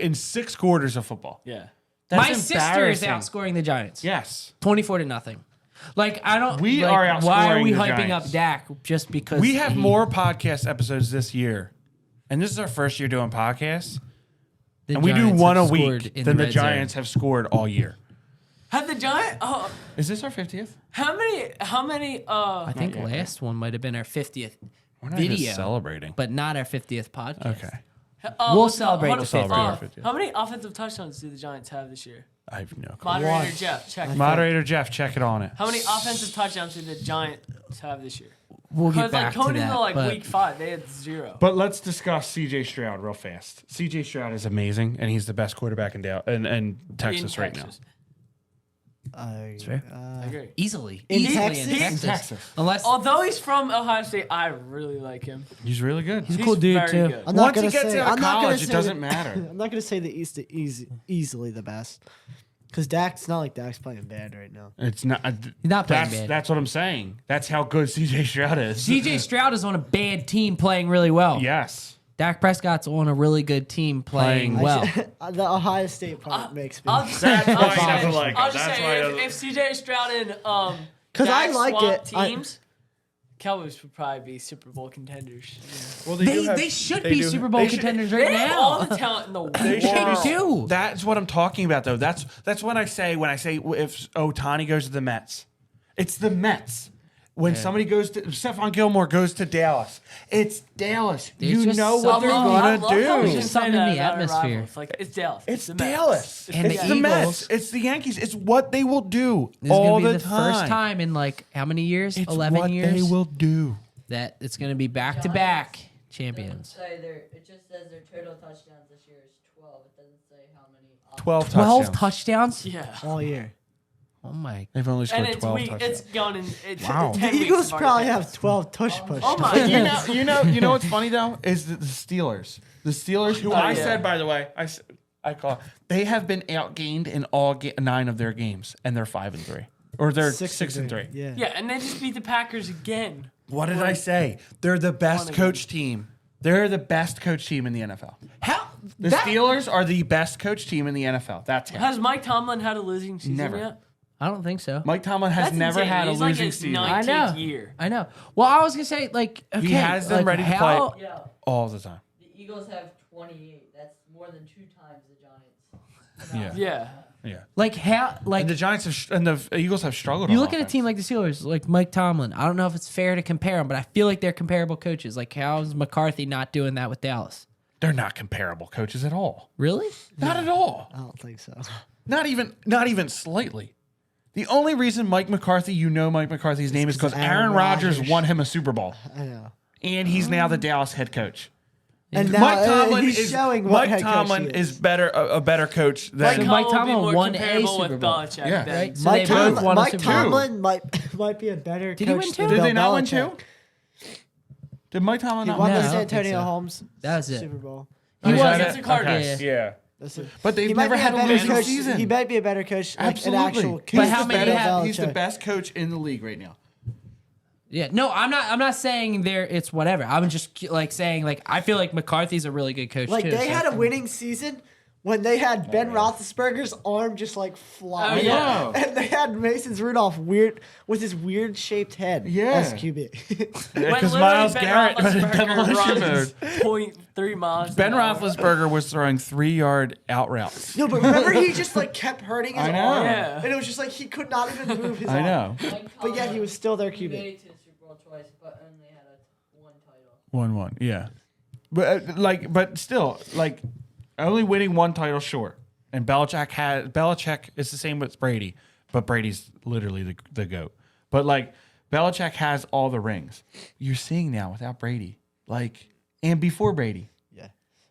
S2: in 6 quarters of football.
S4: Yeah.
S2: That's
S1: My sister is
S2: embarrassing.
S1: outscoring the Giants.
S2: Yes.
S1: 24-0. Like I don't.
S2: We
S1: like,
S2: are
S1: Why are
S2: outscoring
S1: we
S2: the
S1: hyping
S2: Giants.
S1: up Dak just because
S2: We have more podcast episodes this year. And this is our first year doing podcasts.
S1: the
S2: And we do
S1: Giants
S2: one a
S1: have scored
S2: week
S1: in
S2: than the
S1: red zone.
S2: Giants have scored all year.
S4: Have the Giants? Oh,
S2: Is this our 50th?
S4: how many?
S1: I think
S2: yet.
S1: last one might have been our 50th
S2: We're not
S1: video,
S2: even celebrating.
S1: but not our 50th podcast.
S2: Okay.
S1: We'll celebrate
S4: hold
S1: the
S4: on.
S1: 50th.
S2: Celebrate our 50th.
S4: How many offensive touchdowns do the Giants have this year?
S2: I have no clue.
S4: Moderator
S3: One.
S4: Jeff, check. it.
S2: Moderator Jeff, check it on it.
S4: How many offensive touchdowns did the Giants have this year?
S1: We'll get
S4: Because like
S1: back to
S4: going
S1: that.
S4: into like
S1: but
S4: week 5, they had 0.
S2: But let's discuss CJ Stroud real fast. CJ Stroud is amazing, and he's the best quarterback in Texas right now.
S1: fair.
S4: I agree.
S1: easily,
S3: In
S1: easily
S3: Texas?
S1: in
S3: In
S1: Texas.
S2: Texas.
S1: Unless
S4: Although he's from Ohio State, I really like him.
S2: He's really good.
S1: he's a cool dude
S4: very
S1: too.
S4: good.
S3: I'm not
S2: Once he
S3: gonna
S2: gets
S3: say,
S2: out of
S3: I'm not gonna
S2: college, it
S3: say
S2: doesn't
S3: that-
S2: matter.
S3: I'm not gonna say the East easily the best, because Dak's not like Dak's playing bad right now.
S2: It's not.
S1: He's not playing
S2: that's
S1: bad.
S2: that's what I'm saying. That's how good CJ Stroud is.
S1: CJ Stroud is on a bad team playing really well.
S2: Yes.
S1: Dak Prescott's on a really good team playing
S2: Playing
S1: well.
S3: The Ohio State part makes me.
S4: I'll just
S2: That's
S4: say,
S2: why he doesn't like
S4: I'll
S2: him.
S4: just
S2: That's
S4: say
S2: why he
S4: if
S2: doesn't.
S4: CJ Stroud and
S3: 'Cause I
S4: Dak
S3: like
S4: swapped
S3: it. I-
S4: teams, Cowboys would probably be Super Bowl contenders.
S2: Well,
S1: They should be Super Bowl contenders right
S4: They have all
S1: now.
S4: the talent in the world.
S2: They
S1: They
S2: should
S1: do.
S2: That's what I'm talking about, though. That's when I say if Ohtani goes to the Mets, it's the Mets. when somebody goes to Stephon Gilmore goes to Dallas, it's Dallas.
S1: There's
S2: You
S1: just
S2: know what they're
S4: I
S2: gonna
S4: love how we
S2: do.
S4: just
S1: Something
S4: say
S1: in
S4: that
S1: the
S4: about our
S1: atmosphere.
S4: rivals. Like, it's Dallas.
S2: It's
S4: the Mets.
S2: Dallas.
S1: And
S2: It's
S1: the
S2: the Mets.
S1: Eagles.
S2: It's the Yankees. It's what they will do
S1: This is
S2: all
S1: gonna be
S2: the
S1: the
S2: time.
S1: first time in like how many years?
S2: It's
S1: 11
S2: what
S1: years.
S2: they will do.
S1: That it's going to be back to back champions.
S5: It just says their total touchdowns this year is 12. It doesn't say how many.
S2: 12
S1: 12
S2: touchdowns.
S1: touchdowns?
S4: Yeah.
S3: all year.
S1: Oh my.
S2: They've only
S4: And
S2: scored
S4: it's
S2: 12
S4: week.
S2: touchdowns.
S4: It's gone in. It's,
S2: Wow.
S4: it's
S3: The
S4: 10 weeks
S3: Eagles
S4: have already
S3: probably
S4: passed.
S3: have 12 tush push.
S4: Oh my
S2: You
S4: god.
S2: know what's funny though is that the Steelers, who I
S4: yeah.
S2: said by the way, I call they have been outgained in all 9 of their games, and they're 5-3, or they're 6-3.
S3: Yeah.
S4: Yeah, and they just beat the Packers again.
S2: What did I say? They're the best coach team. They're the best coach team in the NFL.
S1: How?
S2: The Steelers are the best coach team in the NFL. That's it.
S4: Has Mike Tomlin had a losing season
S2: Never.
S4: yet?
S1: I don't think so.
S2: Mike Tomlin has
S4: That's
S2: never
S4: insane.
S2: had a
S4: He's like
S2: losing
S4: his
S2: season.
S4: 19th
S1: I know.
S4: year.
S1: I know. Well, I was going to say, like, okay.
S2: He has them
S1: like,
S2: ready to
S1: how,
S2: play
S5: Yeah,
S2: all the time.
S5: the Eagles have 28. That's more than 2 times the
S2: Yeah.
S5: Giants.
S4: Yeah.
S2: Yeah.
S1: Like, how, like,
S2: And the Giants and the Eagles have struggled.
S1: you
S2: on
S1: look at a
S2: offense.
S1: team like the Steelers, like Mike Tomlin. I don't know if it's fair to compare them, but I feel like they're comparable coaches. Like, how's McCarthy not doing that with Dallas?
S2: They're not comparable coaches at all.
S1: Really?
S2: Not at all.
S3: I don't think so.
S2: Not even slightly. The only reason Mike McCarthy's name is because Aaron Rodgers won him a Super Bowl,
S3: I know.
S2: and he's now the Dallas head coach.
S3: And now
S2: Mike Tomlin
S3: he's
S2: is
S3: showing what
S2: Mike
S3: head coach
S2: Tomlin
S3: he
S2: is better a better coach than
S1: So
S4: Mike
S1: Mike
S4: Tomlin
S1: Tomlin
S4: would be more
S1: won a
S4: comparable
S1: Super
S4: with
S1: Bowl.
S4: Belichick
S2: Yeah.
S4: than-
S1: Right? So
S3: Mike
S1: they both
S3: Tomlin,
S1: won a
S3: Mike
S1: Super Bowl.
S3: Tomlin might be a better
S1: Did he
S3: coach
S1: win two?
S3: than
S2: Did
S3: Bill
S2: they not win
S3: Belichick.
S2: 2? Did Mike Tomlin
S3: He
S2: not
S3: won
S2: win?
S1: No,
S3: the
S1: I don't think
S3: Santonio
S1: so.
S3: Holmes
S1: That was it.
S3: Super Bowl.
S1: He
S2: Is
S1: was
S2: that
S4: against
S2: it?
S4: the Cardinals.
S2: Okay, yeah.
S3: That's it.
S2: But they've
S3: He might
S2: never
S3: be a
S2: had a
S3: better
S2: losing
S3: coach.
S2: season.
S3: He might be a better coach, like
S2: Absolutely.
S3: an actual.
S1: But
S3: he's
S1: how
S3: the
S1: many
S3: better
S1: have-
S2: He's the
S3: Belichick.
S2: best coach in the league right now.
S1: Yeah, no, I'm not saying it's whatever. I'm just like saying like I feel like McCarthy's a really good coach
S3: Like
S1: too.
S3: they
S1: so-
S3: had a winning season when they had Ben Roethlisberger's arm just like fly.
S4: Oh, yeah.
S3: And they had Mason Rudolph with his weird shaped head.
S2: Yeah.
S3: As QB.
S4: When
S2: Because
S4: literally
S2: Myles
S4: Ben
S2: Garrett
S4: Roethlisberger runs 0.3 miles.
S2: Ben
S4: an hour.
S2: Roethlisberger was throwing 3-yard out routes.
S3: No, but remember he just like kept hurting his
S2: I know.
S3: arm.
S4: Yeah.
S3: And it was just like he could not even move his
S2: I
S3: arm.
S2: know.
S3: But yet he was still their
S5: He made
S3: QB.
S5: it to the Super Bowl twice, but only had one title.
S2: 1-1, yeah. But but still, like only winning one title short. And Belichick is the same with Brady, but Brady's literally the GOAT. But like Belichick has all the rings. You're seeing now without Brady, like and before Brady.
S3: Yeah.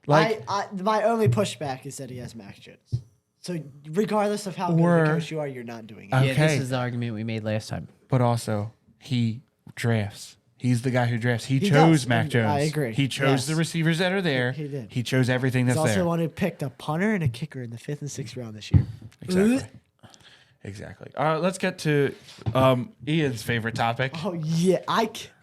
S2: Like
S3: My only pushback is that he has Mac Jones. So regardless of how good
S2: Or-
S3: of a coach you are, you're not doing it.
S1: Yeah,
S2: Okay.
S1: this is the argument we made last time.
S2: but also he drafts. He's the guy who drafts. He
S3: He
S2: chose
S3: does,
S2: Mac
S3: and
S2: Jones.
S3: I agree.
S2: He chose
S3: Yes.
S2: the receivers that are there.
S3: He did.
S2: He chose everything
S3: He's
S2: that's
S3: also
S2: there.
S3: one who picked a punter and a kicker in the 5th and 6th round this year.
S2: Exactly. Exactly. Let's get to Ian's favorite topic.
S3: Oh yeah,
S2: Are we
S3: take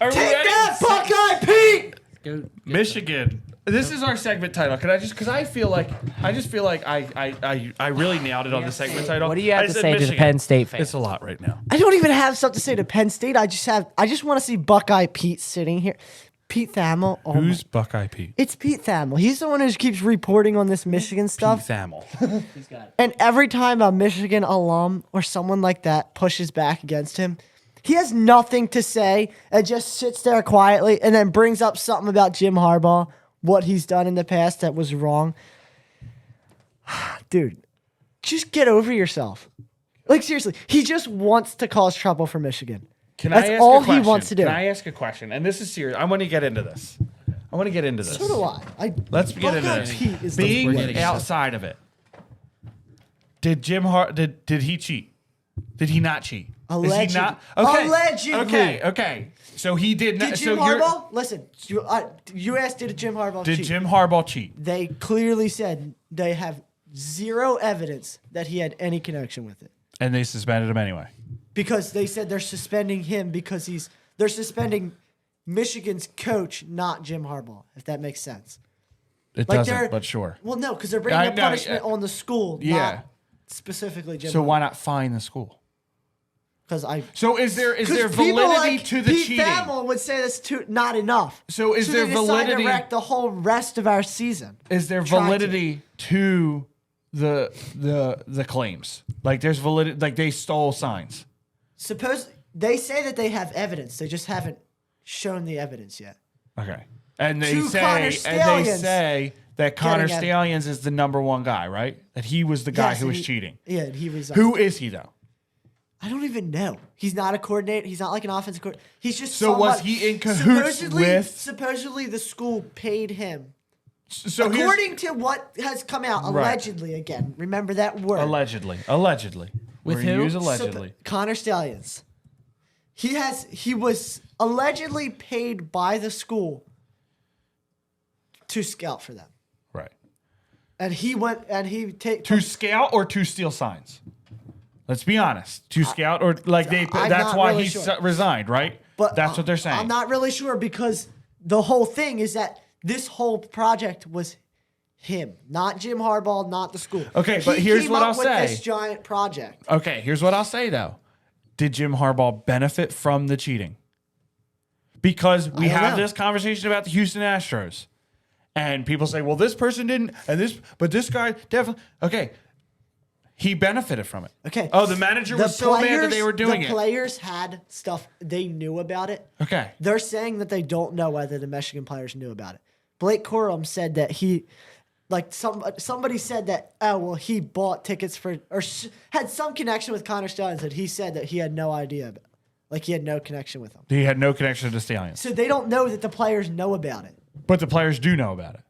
S2: ready?
S3: that, Buckeye Pete.
S1: Go.
S2: Michigan. This is our segment title. Can I just because I feel like I really nailed it on the segment title.
S1: What do you have
S2: I
S1: to
S2: said
S1: say to the
S2: Michigan.
S1: Penn State fans?
S2: It's a lot right now.
S3: I don't even have stuff to say to Penn State. I just want to see Buckeye Pete sitting here. Pete Thamel. Oh
S2: Who's
S3: my,
S2: Buckeye Pete?
S3: it's Pete Thamel. He's the one who keeps reporting on this Michigan
S2: Pete
S3: stuff.
S2: Thamel.
S3: And every time a Michigan alum or someone like that pushes back against him, he has nothing to say and just sits there quietly and then brings up something about Jim Harbaugh, what he's done in the past that was wrong. Dude, just get over yourself. Like, seriously, he just wants to cause trouble for Michigan. That's all
S2: a question?
S3: he wants to do.
S2: Can I ask a question? And this is serious. I want to get into this.
S3: So do I.
S2: Let's get into
S3: Buckeye
S2: this.
S3: Pete is the
S2: Being
S3: worst.
S2: outside of it, did he cheat? Did he not cheat?
S3: Allegedly.
S2: Is he not? Okay.
S3: Allegedly.
S2: Okay. So he did not.
S3: Did
S2: so
S3: Jim Harbaugh? Listen, you asked, did Jim Harbaugh
S2: Did
S3: cheat?
S2: Jim Harbaugh cheat?
S3: They clearly said they have zero evidence that he had any connection with it.
S2: And they suspended him anyway.
S3: Because they said they're suspending him because they're suspending Michigan's coach, not Jim Harbaugh, if that makes sense.
S2: It
S3: Like
S2: doesn't, but sure.
S3: Well, no, because they're bringing
S2: I
S3: up
S2: know,
S3: punishment
S2: yeah.
S3: on the school,
S2: Yeah.
S3: not specifically Jim
S2: So
S3: Harbaugh.
S2: why not fine the school?
S3: Because
S2: So is there
S3: people
S2: validity
S3: like
S2: to the
S3: Pete
S2: cheating?
S3: Thamel would say that's not enough.
S2: So is there
S3: they decide
S2: validity-
S3: to wreck the whole rest of our season?
S2: Is there
S3: Try to.
S2: validity to the claims? Like there's validity, like they stole signs.
S3: They say that they have evidence. They just haven't shown the evidence yet.
S2: Okay. And they
S3: To
S2: say
S3: Connor Stallions
S2: that Connor
S3: getting
S2: Stallions is the number one guy, right? That he was the guy
S3: Yes,
S2: who was
S3: he-
S2: cheating.
S3: Yeah, and he resigned.
S2: Who is he though?
S3: I don't even know. He's not a coordinator. He's not like an offensive coordinator. He's just
S2: So was
S3: somebody-
S2: he in cahoots with-
S3: Supposedly the school paid him.
S2: So
S3: According to what has come out,
S2: Right.
S3: allegedly again. Remember that word.
S2: allegedly.
S1: With
S2: We're gonna
S1: who?
S2: Use allegedly.
S3: Connor Stallions. He was allegedly paid by the school to scout for them.
S2: Right.
S3: And he went and he
S2: To scout or to steal signs? Let's be honest. To scout or like they.
S3: I'm
S2: That's
S3: not
S2: why
S3: really
S2: he
S3: sure.
S2: resigned, right?
S3: But
S2: that's what they're saying.
S3: I'm not really sure because the whole thing is that this whole project was him, not Jim Harbaugh, not the school.
S2: Okay, but here's
S3: came
S2: what
S3: up
S2: I'll
S3: with
S2: say.
S3: This giant project.
S2: Okay, here's what I'll say though. Did Jim Harbaugh benefit from the cheating? Because we
S3: I don't
S2: have
S3: know.
S2: this conversation about the Houston Astros. And people say, well, this person didn't, but this guy definitely. Okay. He benefited from it.
S3: Okay.
S2: Oh, the manager was so mad that they were doing
S3: The
S2: it.
S3: players had stuff they knew about it.
S2: Okay.
S3: They're saying that they don't know whether the Michigan players knew about it. Blake Corum said that somebody said that, oh, well, he bought tickets for, or had some connection with Connor Stallions that he said that he had no idea about. Like he had no connection with them.
S2: He had no connection to the Stallions.
S3: So they don't know that the players know about it.
S2: But the players do know about it,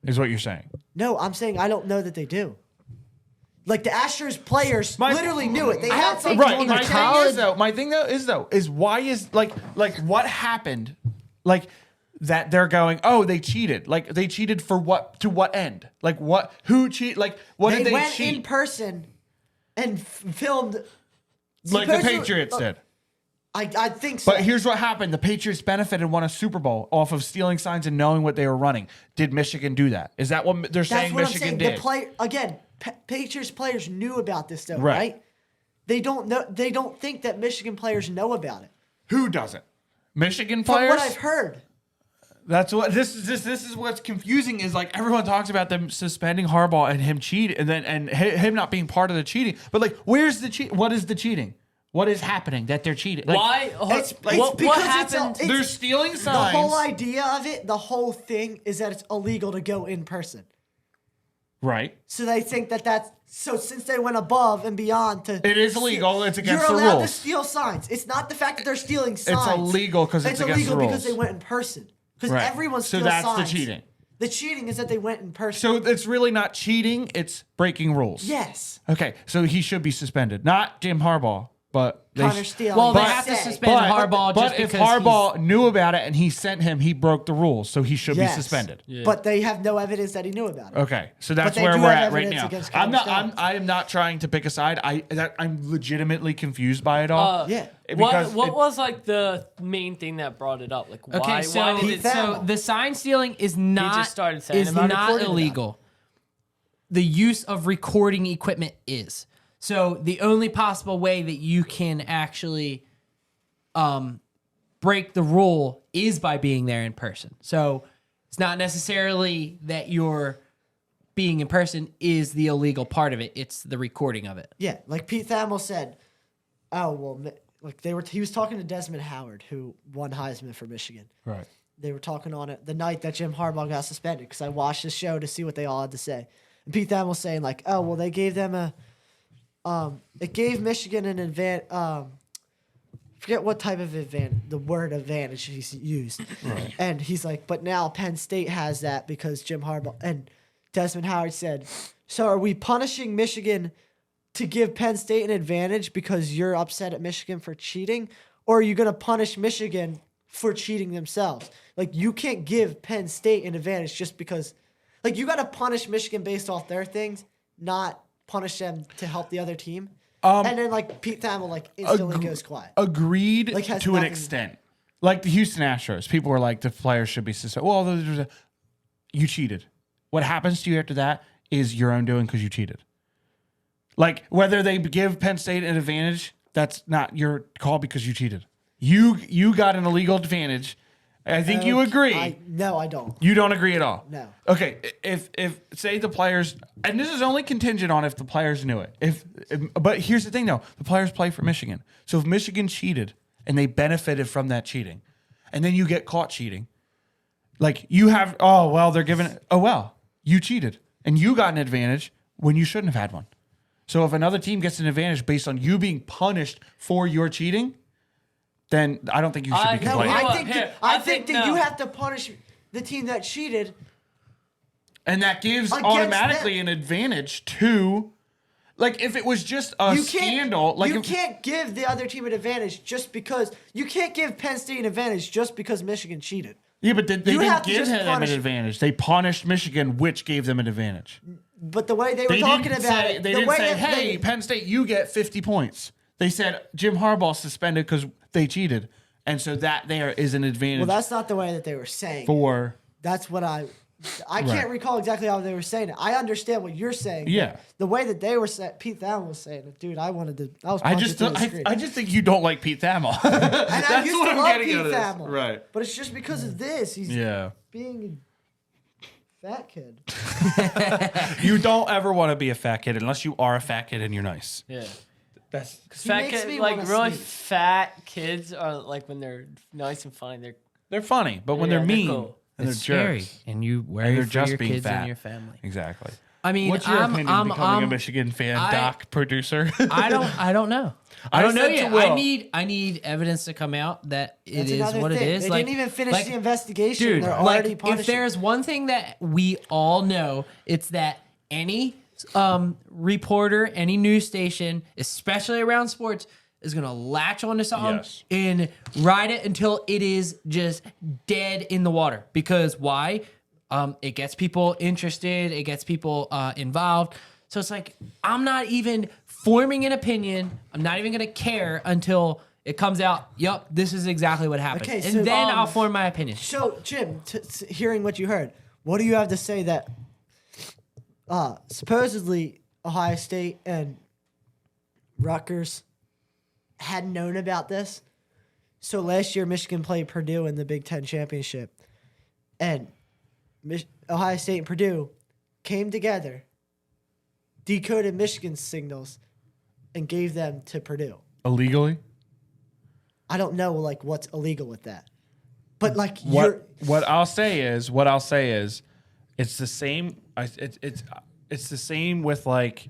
S2: is what you're saying.
S3: No, I'm saying I don't know that they do. Like the Astros players literally knew it. They had something
S2: Right.
S3: on
S2: My
S3: their
S2: thing
S3: calendar.
S2: is why is like what happened? Like that they're going, oh, they cheated. Like they cheated for what? To what end? Like what? Who cheat? Like what
S3: They
S2: did they
S3: went
S2: cheat?
S3: in person and filmed.
S2: Like the
S3: supposedly-
S2: Patriots did.
S3: I think so.
S2: But here's what happened: the Patriots benefited and won a Super Bowl off of stealing signs and knowing what they were running. Did Michigan do that? Is that what they're
S3: That's
S2: saying?
S3: what
S2: Michigan
S3: I'm saying.
S2: did.
S3: Patriots players knew about this stuff,
S2: Right.
S3: right? They don't know. They don't think that Michigan players know about it.
S2: Who doesn't? Michigan
S3: From
S2: players.
S3: what I've heard.
S2: That's what this is what's confusing is like everyone talks about them suspending Harbaugh and him cheat and him not being part of the cheating. But like, where's the cheat? What is the cheating? What is happening that they're cheating? Like,
S4: Why?
S3: It's
S4: what
S3: because
S4: happened?
S3: it's
S2: they're stealing
S3: the
S2: signs.
S3: whole idea of it, the whole thing is that it's illegal to go in person.
S2: Right.
S3: So they think that that's so. Since they went above and beyond to,
S2: It is illegal. It's against
S3: you're
S2: the
S3: allowed to
S2: rules.
S3: steal signs. It's not the fact that they're stealing signs.
S2: illegal 'cause it's against the
S3: illegal because
S2: rules.
S3: they went in person. Because
S2: Right.
S3: everyone
S2: So
S3: steals
S2: that's the
S3: signs.
S2: cheating.
S3: The cheating is that they went in person.
S2: So it's really not cheating, it's breaking rules.
S3: Yes.
S2: Okay, so he should be suspended. Not Jim Harbaugh, but
S3: Connor Steele.
S1: Well, they
S3: But-
S1: have to
S3: said-
S1: suspend Harbaugh
S2: but
S1: just
S2: if
S1: because
S2: Harbaugh knew about it and he sent him, he broke the rules, so he should
S3: Yes.
S2: be suspended.
S3: But they have no evidence that he knew about it.
S2: Okay, so that's
S3: they
S2: where
S3: do
S2: we're
S3: have
S2: at right
S3: evidence
S2: now.
S3: against
S2: I'm
S3: Connor
S2: not. I am not trying to pick a side. I'm legitimately confused by it all.
S3: Yeah.
S4: What was like the main thing that brought it up? Like why?
S1: Okay, so,
S4: why did it?
S3: Thamel.
S1: the sign stealing is not
S4: just started saying
S1: is
S4: about it.
S1: not
S3: Recording
S1: illegal. The use of recording equipment is. So the only possible way that you can actually break the rule is by being there in person. So it's not necessarily that you're being in person is the illegal part of it. It's the recording of it.
S3: Yeah, like Pete Thamel said. Oh well, like he was talking to Desmond Howard, who won Heisman for Michigan.
S2: Right.
S3: They were talking on it the night that Jim Harbaugh got suspended because I watched the show to see what they all had to say. And Pete Thamel was saying like, oh well, they gave them it gave Michigan an advantage. Forget what type of advantage, the word advantage he used. Right. And he's like, but now Penn State has that because Jim Harbaugh and Desmond Howard said, so are we punishing Michigan to give Penn State an advantage because you're upset at Michigan for cheating? Or are you going to punish Michigan for cheating themselves? Like, you can't give Penn State an advantage just because, like, you got to punish Michigan based off their things, not punish them to help the other team. And then, like, Pete Thamel, like, instantly goes quiet.
S2: Agreed
S3: Like, has
S2: to an
S3: nothing-
S2: extent. Like the Houston Astros, people were like, the players should be suspended. Well, you cheated. What happens to you after that is your own doing because you cheated. Like, whether they give Penn State an advantage, that's not your call because you cheated. You got an illegal advantage I think you agree.
S3: No, I don't.
S2: You don't agree at all?
S3: No.
S2: Okay, if say the players, and this is only contingent on if the players knew it. But here's the thing though, the players play for Michigan. So if Michigan cheated and they benefited from that cheating, and then you get caught cheating, like you have, they're giving, you cheated and you got an advantage when you shouldn't have had one. So if another team gets an advantage based on you being punished for your cheating, then I don't think you should be
S3: No,
S2: complaining.
S3: I think that you have to punish the team that cheated.
S2: And that gives automatically an advantage to, like, if it was just a scandal. Like,
S3: you can't give the other team an advantage just because you can't give Penn State an advantage just because Michigan cheated.
S2: Yeah, but they didn't give them an advantage. They punished Michigan, which gave them an advantage.
S3: But the way they were talking about it,
S2: they didn't say, "Hey, Penn State, you get 50 points." They said Jim Harbaugh suspended because they cheated, and so that there is an advantage.
S3: Well, that's not the way that they were saying. That's what I can't recall exactly how they were saying it. I understand what you're saying.
S2: Yeah.
S3: The way that they were saying, Pete Thamel was saying it, dude. I
S2: just think you don't like Pete Thamel.
S3: And I used to love Pete
S2: out of this.
S3: Thamel.
S2: Right.
S3: But it's just because of this. He's being a fat kid.
S2: You don't ever want to be a fat kid unless you are a fat kid and you're nice.
S4: Yeah.
S2: That's
S4: fat kid, like really fat kids are like when they're nice and funny,
S2: they're funny, but when they're mean
S4: cool.
S2: and
S1: It's
S2: they're
S1: scary,
S2: jerks,
S1: and you worry
S2: and they're
S1: for
S2: just
S1: your
S2: being
S1: kids
S2: fat.
S1: and your family.
S2: Exactly.
S1: I mean,
S2: What's your opinion on becoming a Michigan fan, Doc producer?
S1: I don't know. I don't know yet. I need evidence to come out that it is what it is.
S3: They
S1: like,
S3: didn't even finish the investigation.
S1: Dude,
S3: They're already
S1: if
S3: punishing.
S1: there's one thing that we all know, it's that any reporter, any news station, especially around sports, is going to latch onto something and ride it until it is just dead in the water. Because why? It gets people interested. It gets people involved. So it's like, I'm not even forming an opinion. I'm not even going to care until it comes out, yep, this is exactly what happened.
S3: Okay,
S1: and then I'll form my opinion.
S3: So, Jim, hearing what you heard, what do you have to say that supposedly Ohio State and Rutgers had known about this? So last year, Michigan played Purdue in the Big Ten championship, and Ohio State and Purdue came together, decoded Michigan's signals, and gave them to Purdue.
S2: Illegally?
S3: I don't know, like, what's illegal with that. But, like,
S2: what I'll say is, it's the same. It's the same with, like,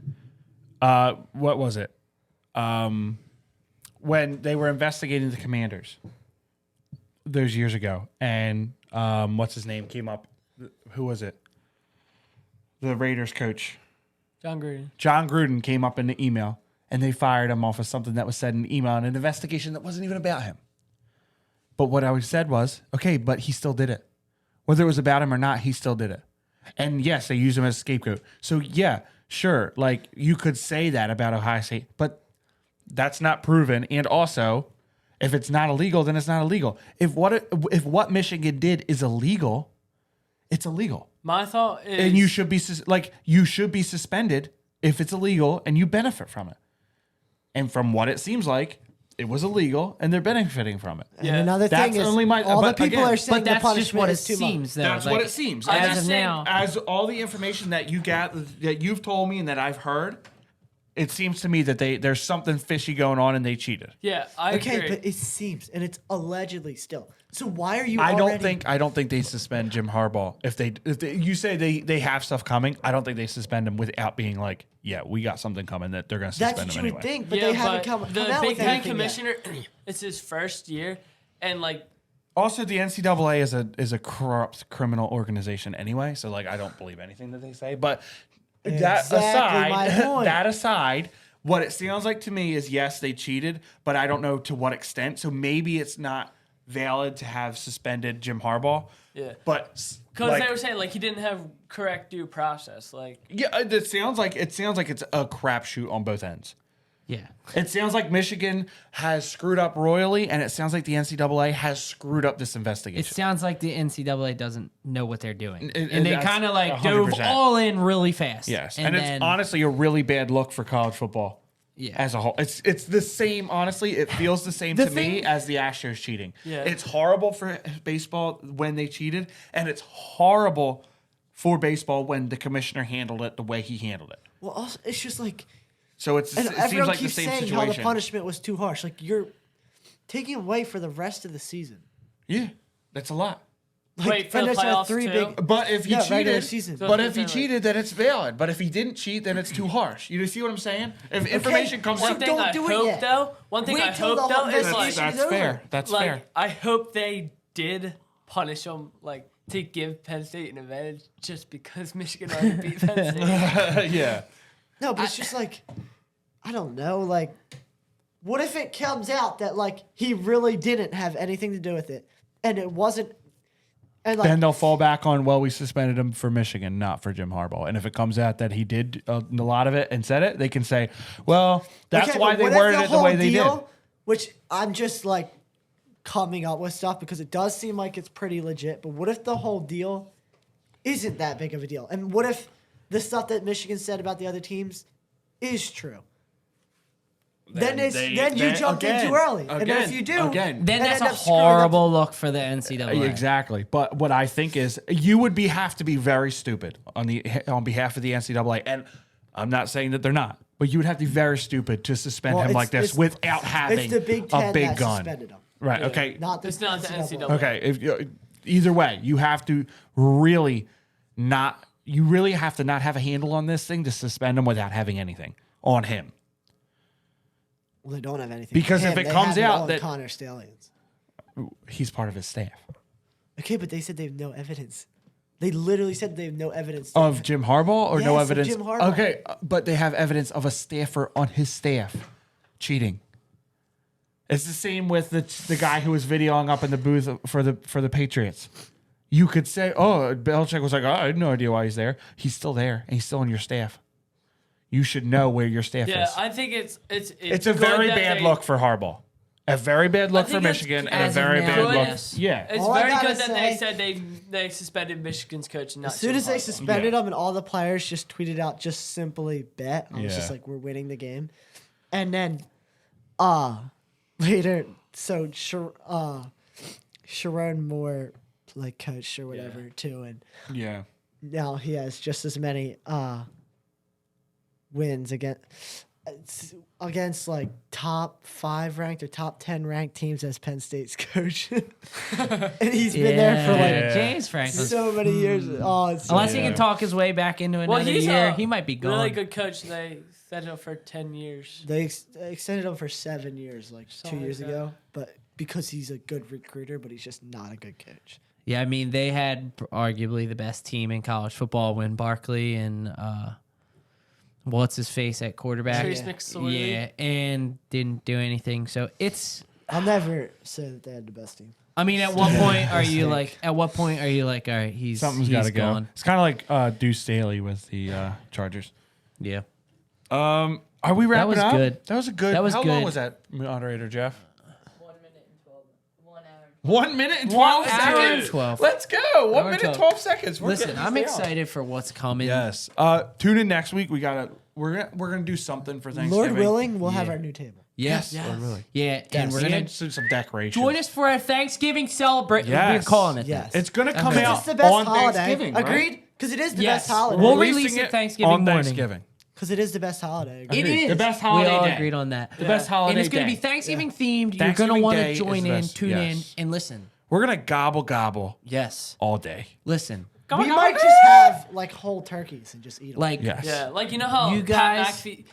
S2: what was it? When they were investigating the Commanders those years ago, and what's his name came up. Who was it? The Raiders coach.
S4: John Gruden.
S2: John Gruden came up in the email, and they fired him off of something that was said in the email in an investigation that wasn't even about him. But what I said was, okay, but he still did it. Whether it was about him or not, he still did it. And yes, they used him as a scapegoat. So yeah, sure, like you could say that about Ohio State, but that's not proven. And also, if it's not illegal, then it's not illegal. If what Michigan did is illegal, it's illegal.
S4: My thought is,
S2: and you should be suspended if it's illegal and you benefit from it. And from what it seems like, it was illegal and they're benefiting from it.
S3: And another thing is, all the people are saying the punishment is too much.
S2: That's what it seems.
S1: As of now,
S2: as all the information that you've told me and that I've heard, it seems to me that there's something fishy going on and they cheated.
S4: Yeah, I agree.
S3: But it seems, and it's allegedly still. So why are you?
S2: I don't think they suspend Jim Harbaugh if you say they have stuff coming. I don't think they suspend him without being like, yeah, we got something coming that they're going to suspend him anyway.
S3: That's what you would think, but they haven't come out
S4: The Big
S3: with
S4: Ten
S3: anything
S4: commissioner,
S3: yet.
S4: it's his first year, and like.
S2: Also, the NCAA is a corrupt criminal organization anyway, so like I don't believe anything that they say. But that aside, what it sounds like to me is yes, they cheated, but I don't know to what extent. So maybe it's not valid to have suspended Jim Harbaugh.
S4: Yeah,
S2: but
S4: because they were saying like he didn't have correct due process. Like
S2: it sounds like it's a crapshoot on both ends.
S1: yeah,
S2: it sounds like Michigan has screwed up royally, and it sounds like the NCAA has screwed up this investigation.
S1: it sounds like the NCAA doesn't know what they're doing,
S2: And
S1: and they
S2: that's
S1: kind of like
S2: 100%.
S1: dove all in really fast.
S2: Yes,
S1: and
S2: it's honestly a really bad look for college football. as a whole. It's the same. Honestly, it feels the same to me as the Astros cheating.
S4: Yeah.
S2: It's horrible for baseball when they cheated, and it's horrible for baseball when the commissioner handled it the way he handled it.
S3: Well, also, it's just like,
S2: So it
S3: and
S2: seems
S3: everyone
S2: like the
S3: keeps
S2: same
S3: saying
S2: situation.
S3: how the punishment was too harsh. Like, you're taking away for the rest of the season.
S2: Yeah, that's a lot.
S3: Like,
S4: Wait, for
S3: and
S4: the
S3: there's our
S4: playoffs
S3: three
S4: too?
S3: big.
S2: But if he
S3: Yeah, regular
S2: cheated,
S3: season.
S2: but if he
S4: Like-
S2: cheated, then it's valid. But if he didn't cheat, then it's too harsh. You see what I'm saying? If information comes
S4: One
S2: out,
S4: thing I
S3: do it
S4: hope
S3: yet.
S4: though. One thing
S3: Wait
S4: I
S3: till
S4: hope
S3: the
S4: though
S3: whole
S4: is like,
S3: investigation
S2: that's
S3: is over.
S2: fair. That's
S4: like
S2: fair.
S4: I hope they did punish them, like to give Penn State an advantage, just because Michigan already beat Penn State.
S2: Yeah.
S3: No, but it's just like, I don't know. Like, what if it comes out that like he really didn't have anything to do with it, and it wasn't, and like
S2: Then they'll fall back on, well, we suspended him for Michigan, not for Jim Harbaugh. And if it comes out that he did a lot of it and said it, they can say, well, that's
S3: okay,
S2: why
S3: but
S2: they
S3: what if
S2: worded it the
S3: whole
S2: way they did.
S3: deal, which I'm just like coming up with stuff because it does seem like it's pretty legit. But what if the whole deal isn't that big of a deal? And what if the stuff that Michigan said about the other teams is true? Then you jumped in too early. And then if you do,
S2: again,
S1: Then
S3: and
S1: that's
S3: end
S1: a
S3: up screwing up
S1: horrible look for the NCAA.
S2: Exactly. But what I think is you would have to be very stupid on behalf of the NCAA. And I'm not saying that they're not, but you would have to be very stupid to suspend him
S3: it's-
S2: like this
S3: it's-
S2: without having
S3: it's the Big Ten
S2: a big
S3: that
S2: gun.
S3: suspended him.
S2: Right. Okay.
S3: Not the
S4: It's not the NCAA.
S2: Okay. If either way, you have to really not. You really have to not have a handle on this thing to suspend him without having anything on him.
S3: Well, they don't have anything.
S2: Because
S3: on
S2: if
S3: him.
S2: it
S3: They
S2: comes
S3: have it
S2: out
S3: on
S2: that-
S3: Connor Stallions.
S2: He's part of his staff.
S3: Okay, but they said they have no evidence. They literally said they have no evidence
S2: Of Jim Harbaugh or no
S3: Yes, of
S2: evidence?
S3: Jim Harbaugh.
S2: Okay, but they have evidence of a staffer on his staff cheating. It's the same with the guy who was videoing up in the booth for the Patriots. You could say, oh, Belichick was like, oh, I had no idea why he's there. He's still there, and he's still on your staff. You should know where your staff
S4: Yeah,
S2: is.
S4: I think it's
S2: It's a
S4: good
S2: very
S4: that
S2: bad
S4: they-
S2: look for Harbaugh. A very bad look for
S4: think it's
S2: Michigan, and a
S1: as of
S2: very
S1: now,
S2: bad look.
S1: yes.
S2: Yeah.
S4: It's
S3: All I
S4: very
S3: gotta
S4: good that
S3: say-
S4: they said they suspended Michigan's coach. And not
S3: As soon
S4: Jim
S3: as they
S4: Harbaugh.
S3: suspended
S2: Yeah.
S3: him and all the players just tweeted out just simply bet, I was
S2: Yeah.
S3: just like, we're winning the game. And then later, so Sharon Moore like coached or whatever too, and
S2: Yeah.
S3: now he has just as many wins against like top 5 ranked or top 10 ranked teams as Penn State's coach. And he's been there for like
S2: Yeah.
S1: James Franklin.
S3: so many years. Oh, it's so
S1: Unless he
S2: Yeah.
S1: can talk his way back into another
S4: he's
S1: year,
S4: a
S1: he might be gone.
S4: really good coach. They set it up for 10 years.
S3: They extended him for 7 years, like
S4: Something
S3: 2 years
S4: like that.
S3: ago. But because he's a good recruiter, but he's just not a good coach.
S1: Yeah, I mean, they had arguably the best team in college football when Barkley and what's his face at quarterback.
S4: Trace McSorley.
S1: Yeah, and didn't do anything. So it's,
S3: I'll never say that they had the best team.
S1: I mean, at what point are you like, all right,
S2: Something's
S1: he's
S2: got to go.
S1: gone.
S2: It's kind of like Deuce Staley with the Chargers.
S1: Yeah.
S2: Are we wrapping
S1: was
S2: up?
S1: good.
S2: That was a good.
S1: That was
S2: How long
S1: good.
S2: was that, moderator Jeff?
S5: 1 minute and 12. 1 hour.
S2: 1 minute and 12
S1: hour and
S2: seconds.
S1: 12.
S2: Let's go. 1
S1: Hour
S2: minute
S1: 12.
S2: 12 seconds. We're
S1: Listen,
S2: getting
S1: I'm
S2: this down.
S1: excited for what's coming.
S2: Yes. Tune in next week. We're gonna do something for Thanksgiving.
S3: Lord willing, we'll have
S1: Yeah.
S3: our new table.
S1: Yes.
S2: Lord willing.
S1: Yeah, and we're
S2: We're
S1: gonna
S2: gonna do some decorations.
S1: join us for a Thanksgiving celebration. We're
S2: Yes.
S1: calling it.
S3: Yes.
S2: It's gonna come
S1: Okay.
S2: out
S3: It's the best
S2: on
S3: holiday.
S2: Thanksgiving. right?
S3: Agreed? Because it is the
S1: Yes.
S3: best holiday.
S1: We'll
S2: Releasing
S1: release it
S2: it
S1: Thanksgiving
S2: on
S1: morning.
S2: Thanksgiving.
S3: Because it is the best holiday.
S1: It is
S2: The best holiday
S1: We all
S2: day.
S1: agreed on that.
S2: The best holiday
S1: And it's going to
S2: day.
S1: be Thanksgiving themed. You're
S2: Thanksgiving
S1: going to want
S2: Day
S1: to
S2: is
S1: join
S2: the
S1: in,
S2: best.
S1: tune
S2: Yes.
S1: in, and listen.
S2: We're gonna gobble
S1: Yes.
S2: all day.
S1: Listen.
S3: We might just have like whole turkeys and just eat them.
S1: Like,
S2: Yes.
S4: Yeah, like you know how
S1: You
S4: Pat
S1: guys-
S4: McAfee.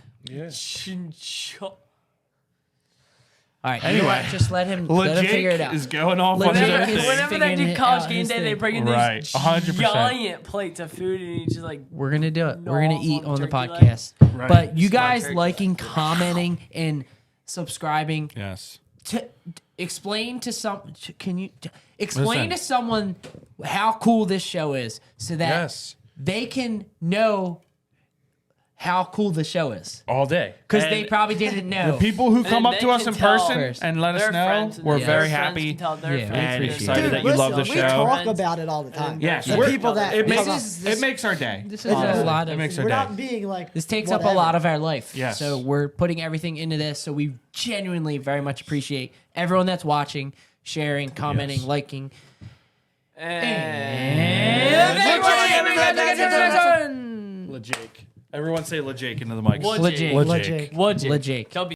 S1: all right. You know what? Just let him figure it out.
S2: is going off
S1: Legit
S2: on his own
S1: is-
S2: thing.
S4: Whenever they
S1: figuring
S4: do
S1: it
S4: college
S1: out
S4: game
S1: his
S4: day, they
S1: thing.
S4: bring in
S2: Right,
S4: these
S2: 100%.
S4: giant plates of food, and you just like
S1: We're going to do it. We're going
S4: Gnaws
S1: to eat
S4: on
S1: on the
S4: turkey leg.
S1: podcast.
S2: Right.
S1: But you
S2: It's my
S1: guys
S2: turkey
S1: liking, commenting, and subscribing
S2: Yes.
S1: to explain to explain
S2: Listen.
S1: to someone how cool this show is so that
S2: Yes.
S1: they can know how cool the show is.
S2: all day.
S1: Because they
S2: And
S1: probably didn't know.
S2: the people who come
S4: And
S2: up to
S4: they
S2: us
S4: can
S2: in
S4: tell
S2: person and let us
S4: their
S2: know,
S4: friends and
S2: we're
S4: their
S2: very
S4: friends
S2: happy
S4: can tell their
S1: Yeah, we
S4: friends
S2: and
S1: appreciate
S2: excited
S1: it.
S2: that you love the
S3: we
S2: show.
S3: talk about it all the time.
S2: Yes,
S3: the
S2: we're-
S3: people that
S2: it makes
S3: come up-
S2: it makes our day.
S1: This is a lot
S2: It
S1: of.
S2: makes our
S3: we're
S2: day.
S3: not being like
S1: This takes up a
S3: whatever.
S1: lot of our life.
S2: Yes.
S1: So we're putting everything into this. So we genuinely very much appreciate everyone that's watching, sharing, commenting,
S2: Yes.
S1: liking.
S4: And
S2: LeJake. Everyone say LeJake into the mic.
S4: LeJake.
S1: LeJake.
S4: Wojcik.
S1: LeJake.
S4: Don't be